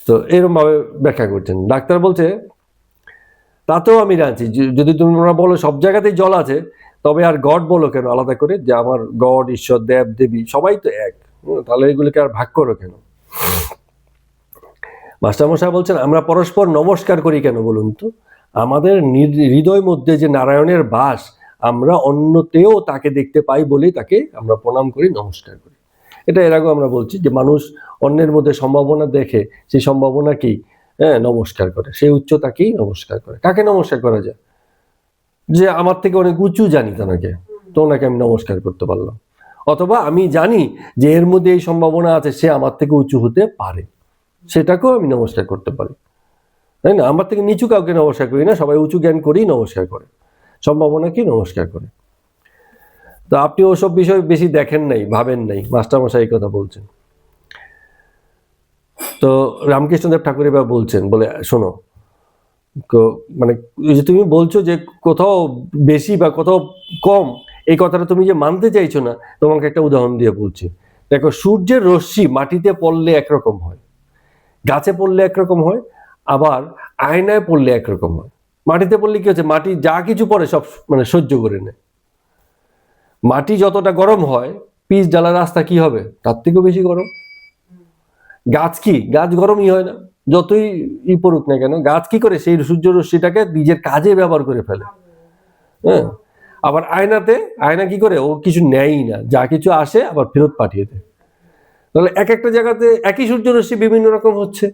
তো এরকম ভাবে ব্যাখ্যা করছেন। ডাক্তার বলছে তাতেও আমি জানছি, যদি তোমরা বলো সব জায়গাতেই জল আছে, তবে আর গড বলো কেন আলাদা করে, যে আমার গড, ঈশ্বর, দেব দেবী সবাই তো এক, তাহলে এগুলোকে আর ভাগ করো কেন? মাস্টারমশাই বলছেন আমরা পরস্পর নমস্কার করি কেন বলুন তো, আমাদের হৃদয় মধ্যে যে নারায়ণের বাস, আমরা অন্যতেও তাকে দেখতে পাই বলেই তাকে আমরা প্রণাম করি, নমস্কার করি। এটা এর আগেও আমরা বলছি যে মানুষ অন্যের মধ্যে সম্ভাবনা দেখে সেই সম্ভাবনাকেই নমস্কার করে, সেই উচ্চতাকেই নমস্কার করে। কাকে নমস্কার করা যায়? যে আমার থেকে অনেক উঁচু জানি তাকে, তো ওনাকে আমি নমস্কার করতে পারলাম। অথবা আমি জানি যে এর মধ্যে এই সম্ভাবনা আছে, সে আমার থেকে উঁচু হতে পারে, সেটাকেও আমি নমস্কার করতে পারি, তাই না? আমার থেকে নিচু কাউকে নমস্কার করি না, সবাই উঁচু জ্ঞান করেই নমস্কার করে, সম্ভাবনাকেই নমস্কার করে। তো আপনি ওসব বিষয় বেশি দেখেন নাই, ভাবেন নাই, মাস্টারমশাই এই কথা বলছেন। তো রামকৃষ্ণদেব ঠাকুর এবার বলছেন, বলে শোনো, মানে যে তুমি বলছো যে কোথাও বেশি বা কোথাও কম, এই কথাটা তুমি যে মানতে চাইছো না, তোমাকে একটা উদাহরণ দিয়ে বলছি। দেখো, সূর্যের রশ্মি মাটিতে পড়লে একরকম হয়, গাছে পড়লে একরকম হয়, আবার আয়নায় পড়লে একরকম হয়। মাটিতে পড়লে কি হচ্ছে, মাটি যা কিছু পড়ে সব মানে সহ্য করে নেয়। মাটি যতটা গরম হয়, পিচ ডালা রাস্তা কি হবে, তার থেকেও বেশি গরম। গাছ কি, গাছ গরমই হয় না, যতই পড়ুক না কেন, গাছ কি করে সেই সূর্য রশ্মিটাকে নিজের কাজে ব্যবহার করে ফেলে। হ্যাঁ, আবার আয়না কি করে, ও কিছু নেয়ই না, যা কিছু আসে আবার ফেরত পাঠিয়ে দেয়। তাহলে এক একটা জায়গাতে একই সূর্য রশ্মি বিভিন্ন রকম হচ্ছে,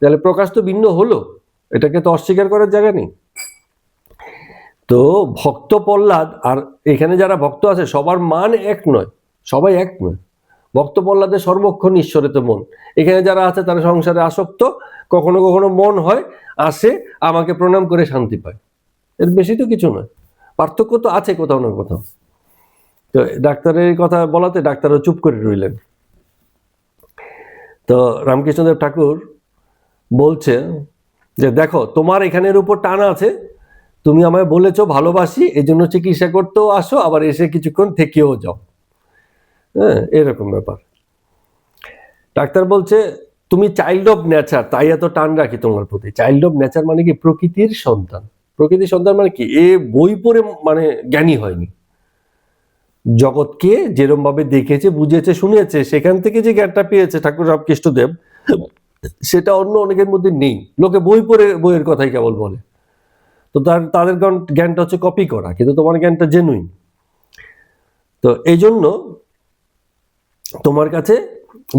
তাহলে প্রকাশ তো ভিন্ন হলো, এটাকে তো অস্বীকার করার জায়গা নেই। তো ভক্ত প্রহ্লাদ আর এখানে যারা ভক্ত আছে সবার মান এক নয়, সবাই এক নয়। ভক্ত প্রহ্লাদের সর্বক্ষণ ঈশ্বরেতে মন, এখানে যারা আছে তারা সংসারে আসক্ত, কখনো কখনো মন হয় আসে, আমাকে প্রণাম করে শান্তি পায়, এর বেশি তো কিছু নয়। পার্থক্য তো আছে কোথাও না কোথাও। তো ডাক্তারের কথা বলাতে ডাক্তারও চুপ করে রইলেন। তো রামকৃষ্ণদেব ঠাকুর বলছে যে দেখো, তোমার এখানের উপর টান আছে, তুমি আমায় বলেছো ভালোবাসি, এই জন্য চিকিৎসা করতেও আসো, আবার এসে কিছুক্ষণ থেকেও যাও, হ্যাঁ, এরকম ব্যাপার। ডাক্তার বলছে তুমি চাইল্ড অফ নেচার, তাই এত টান রাখি তোমার প্রতি। চাইল্ড অফ নেচার মানে কি? প্রকৃতির সন্তান। প্রকৃতির সন্তান মানে কি? এ বই পড়ে মানে জ্ঞানী হয়নি, জগৎকে যেরকম ভাবে দেখেছে, বুঝেছে, শুনেছে, সেখান থেকে যে জ্ঞানটা পেয়েছে ঠাকুর রামকৃষ্ণদেব, সেটা অন্য অনেকের মধ্যে নেই। লোকে বই পড়ে বইয়ের কথাই কেবল বলে, তো তাদের জ্ঞানটা হচ্ছে কপি করা, কিন্তু তোমার জ্ঞানটা জেনুইন। তো এই জন্য তোমার কাছে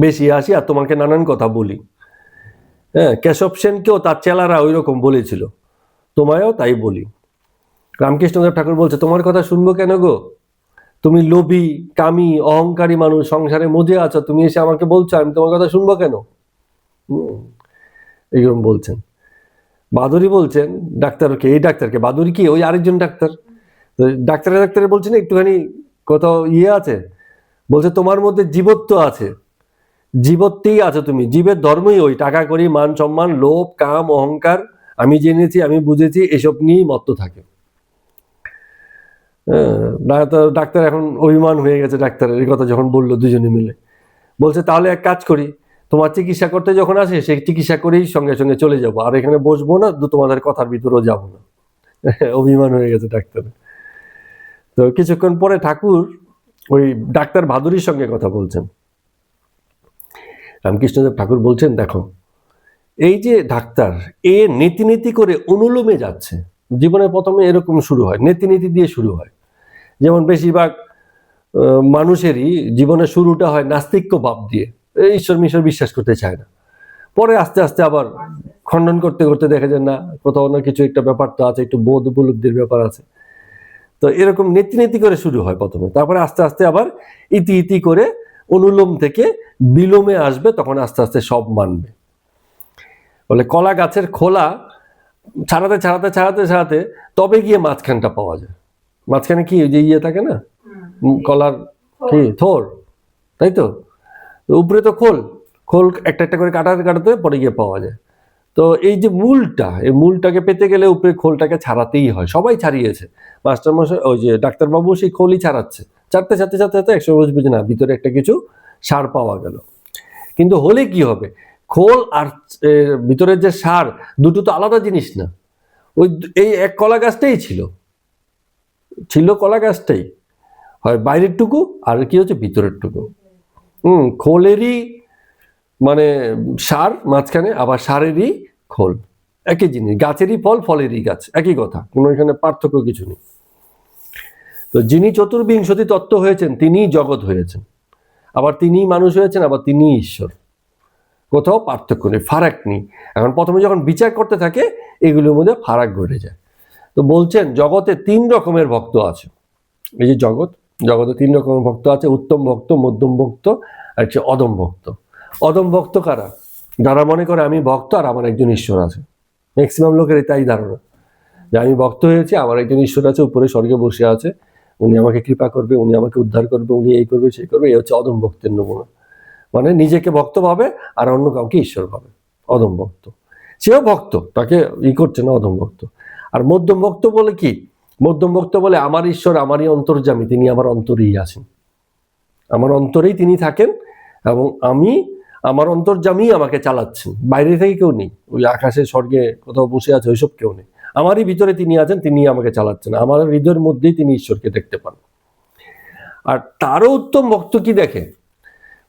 বেশি আসি আর তোমাকে নানান কথা বলি। হ্যাঁ, কেশব সেনকেও তার চেলারা ওই রকম বলেছিল, তোমায়ও তাই বলি। রামকৃষ্ণদেব ঠাকুর বলছে, তোমার কথা শুনবো কেন গো? তুমি লোভী, কামী, অহংকারী মানুষ, সংসারে মজে আছো, তুমি এসে আমাকে বলছো আমি তোমার কথা শুনবো কেন? এইরকম বলছেন। বাদুড়ি বলছেন ডাক্তারকে, এই ডাক্তারকে, বাদুড়ি কি ওই আরেকজন ডাক্তার, ডাক্তারে বলছেন একটুখানি কোথাও আছে, বলছে তোমার মধ্যে জীবত্ব আছে, জীবত্বেই আছো তুমি, জীবের ধর্মই ওই টাকা করি, মান সম্মান, লোভ, কাম, অহংকার, আমি জেনেছি, আমি বুঝেছি, এসব নিয়েই মত্ত থাকে। ডাক্তার এখন অভিমান হয়ে গেছে ডাক্তারের এই কথা যখন বললো দুজনে মিলে। বলছে তাহলে এক কাজ করি, তোমার চিকিৎসা করতে যখন আসে সেই চিকিৎসা করেই সঙ্গে সঙ্গে চলে যাবো, আর এখানে বসবো না, তোমাদের কথার ভিতরেও যাবো না। অভিমান হয়ে গেছে ডাক্তারের। তো কিছুক্ষণ পরে ঠাকুর ওই ডাক্তার ভাদুরীর সঙ্গে কথা বলছেন। রামকৃষ্ণদেব ঠাকুর বলছেন, দেখো এই যে ডাক্তার, এ নীতি নীতি করে অনুলোমে যাচ্ছে। জীবনের প্রথমে এরকম শুরু হয়, নীতি নীতি দিয়ে শুরু হয়। যেমন বেশিরভাগ মানুষেরই জীবনের শুরুটা হয় নাস্তিক্য ভাব দিয়ে, ঈশ্বর মিশর বিশ্বাস করতে চায় না। পরে আস্তে আস্তে আবার খণ্ডন করতে করতে দেখা যায় না, কোথাও না কিছু একটা ব্যাপার তো আছে, একটু বোধ উপলব্ধির ব্যাপার আছে। তো এরকম নীতি নীতি করে শুরু হয় প্রথমে, তারপরে আস্তে আস্তে আবার ইতি ইতি করে অনুলোম থেকে বিলোমে আসবে, তখন আস্তে আস্তে সব মানবে। বলে কলা গাছের খোলা ছাড়াতে ছাড়াতে ছাড়াতে ছাড়াতে তবে গিয়ে মাঝখানটা পাওয়া যায়। মাঝখানে কি ওই যে থাকে না, কলার কি থোর, তাই তো, উপরে তো খোল, খোল একটা একটা করে কাটাতে কাটাতে পরে গিয়ে পাওয়া যায়। তো এই যে মূলটা, এই মূলটাকে পেতে গেলে উপরে খোলটাকে ছাড়াতেই হয়। সবাই ছাড়িয়েছে, মাস্টারমশাই ওই যে ডাক্তারবাবু সেই খোলই ছাড়াচ্ছে, ছাড়তে ছাড়তে ছাড়তে ছাড়তে একশো বুঝবে না ভিতরে একটা কিছু সার পাওয়া গেল। কিন্তু হলে কি হবে, খোল আর ভিতরের যে সার দুটো তো আলাদা জিনিস না। ওই এই এক কলা গাছটাই ছিল কলা গাছটাই, হয় বাইরের টুকু আর কি হচ্ছে ভিতরের টুকু। খোলেরই মানে সার মাঝখানে, আবার সারেরই খোল, একই জিনিস। গাছেরই ফল, ফলেরই গাছ, একই কথা, কোনো এখানে পার্থক্য কিছু নেই। তো যিনি চতুর্বিংশতি তত্ত্ব হয়েছেন তিনিই জগৎ হয়েছেন, আবার তিনিই মানুষ হয়েছেন, আবার তিনিই ঈশ্বর। কোথাও পার্থক্য নেই, ফারাক নেই। এখন প্রথমে যখন বিচার করতে থাকে এগুলোর মধ্যে ফারাক ঘটে যায়। তো বলছেন জগতে 3 রকমের ভক্ত আছে। এই যে জগতে 3 রকমের ভক্ত আছে, উত্তম ভক্ত, মধ্যম ভক্ত আর হচ্ছে অদম ভক্ত। অদম ভক্ত কারা? যারা মনে করে আমি ভক্ত আর আমার একজন ঈশ্বর আছে। ম্যাক্সিমাম লোকের তাই ধারণা যে আমি ভক্ত হয়েছি, আমার একজন ঈশ্বর আছে, উপরে স্বর্গে বসে আছে, উনি আমাকে কৃপা করবে, উনি আমাকে উদ্ধার করবে, উনি এই করবে সেই করবে। এই হচ্ছে অদম ভক্তের নমুনা। মানে নিজেকে ভক্ত ভাবে আর অন্য কাউকে ঈশ্বর ভাবে, অদম ভক্ত। সেও ভক্ত, তাকে করছে না, অদম ভক্ত। আর মধ্যম ভক্ত বলে কি? মধ্যম ভক্ত বলে আমার ঈশ্বর আমারই অন্তর্যামী, তিনি আমার অন্তরেই আছেন, আমার অন্তরেই তিনি থাকেন, এবং আমি আমার অন্তর্যামী আমাকে চালাচ্ছেন, বাইরে থেকে কেউ নেই, ওই আকাশে স্বর্গে কোথাও বসে আছে ওইসব কেউ নেই, আমারই ভিতরে তিনি আছেন, তিনি আমাকে চালাচ্ছেন, আমার হৃদয়ের মধ্যেই তিনি ঈশ্বরকে দেখতে পান। আর তারও উত্তম ভক্ত কি দেখে,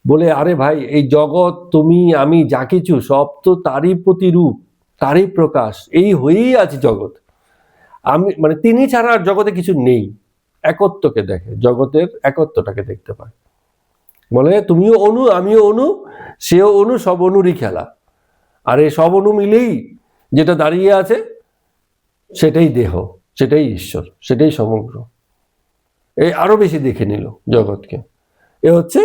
বলে আরে ভাই এই জগৎ, তুমি আমি যা কিছু সব তো তারই প্রতিরূপ, তারই প্রকাশ, এই হয়েই আছে জগৎ। আমি মানে তিনি ছাড়া আর জগতে কিছু নেই। একত্বকে দেখে, জগতের একত্বটাকে দেখতে পায়। বলে তুমিও অণু, আমিও অণু, সেও অণু, সব অণুরই খেলা। আর এই সব অণু মিলেই যেটা দাঁড়িয়ে আছে সেটাই দেহ, সেটাই ঈশ্বর, সেটাই সমগ্র। এই আরো বেশি দেখে নিল জগৎকে। এ হচ্ছে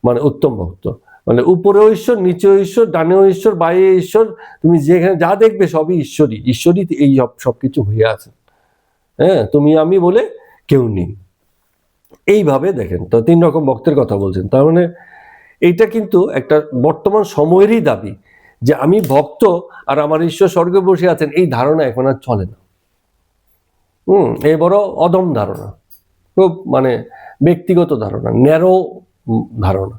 মানে উত্তম ভক্ত। মানে উপরেও ঈশ্বর, নিচেও ঈশ্বর, ডানেও ঈশ্বর, বাইরে ঈশ্বর, তুমি যেখানে যা দেখবে সবই ঈশ্বরই, ঈশ্বরই এই সবকিছু হয়ে আছে। হ্যাঁ, তুমি আমি বলে কেউ নেই। এইভাবে দেখেন। তো 3 রকম ভক্তের কথা বলছেন। তার মানে এইটা কিন্তু একটা বর্তমান সময়েরই দাবি যে আমি ভক্ত আর আমার ঈশ্বর স্বর্গে বসে আছেন, এই ধারণা এখন আর চলে না। এই বড় অদম ধারণা, খুব মানে ব্যক্তিগত ধারণা, ন্যারো ধারণা।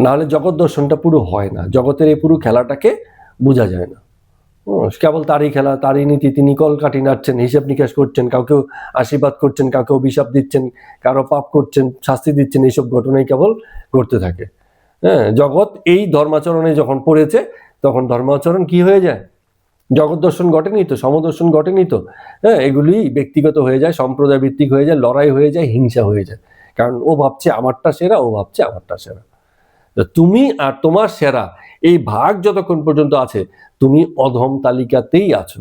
নাহলে জগৎ দর্শনটা পুরো হয় না, জগতের এই পুরো খেলাটাকে বোঝা যায় না। কেবল তারই খেলা, তারই নীতি, তিনি কলকাঠি নাড়ছেন, হিসাব নিকাশ করছেন, কাউকে আশীর্বাদ করছেন, কাউকে অভিশাপ দিচ্ছেন, কারো পাপ করছেন, শাস্তি দিচ্ছেন, এইসব ঘটনাই কেবল ঘটতে থাকে। হ্যাঁ, জগৎ এই ধর্মাচরণে যখন পড়েছে তখন ধর্মাচরণ কি হয়ে যায়? জগৎ দর্শন ঘটেনি তো, সমদর্শন ঘটেনি তো। হ্যাঁ, এগুলি ব্যক্তিগত হয়ে যায়, সম্প্রদায় ভিত্তিক হয়ে যায়, লড়াই হয়ে যায়, হিংসা হয়ে যায়। কারণ ও ভাবছে আমারটা সেরা, ও ভাবছে আমারটা সেরা। তুমি আর তোমার সেরা এই ভাগ যতক্ষণ পর্যন্ত আছে, তুমি অধম তালিকাতেই আছো,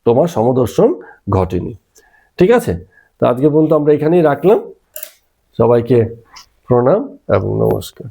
তোমার সমদর্শন ঘটেনি। ঠিক আছে, তো আজকে পর্যন্ত আমরা এখানেই রাখলাম। সবাইকে প্রণাম এবং নমস্কার।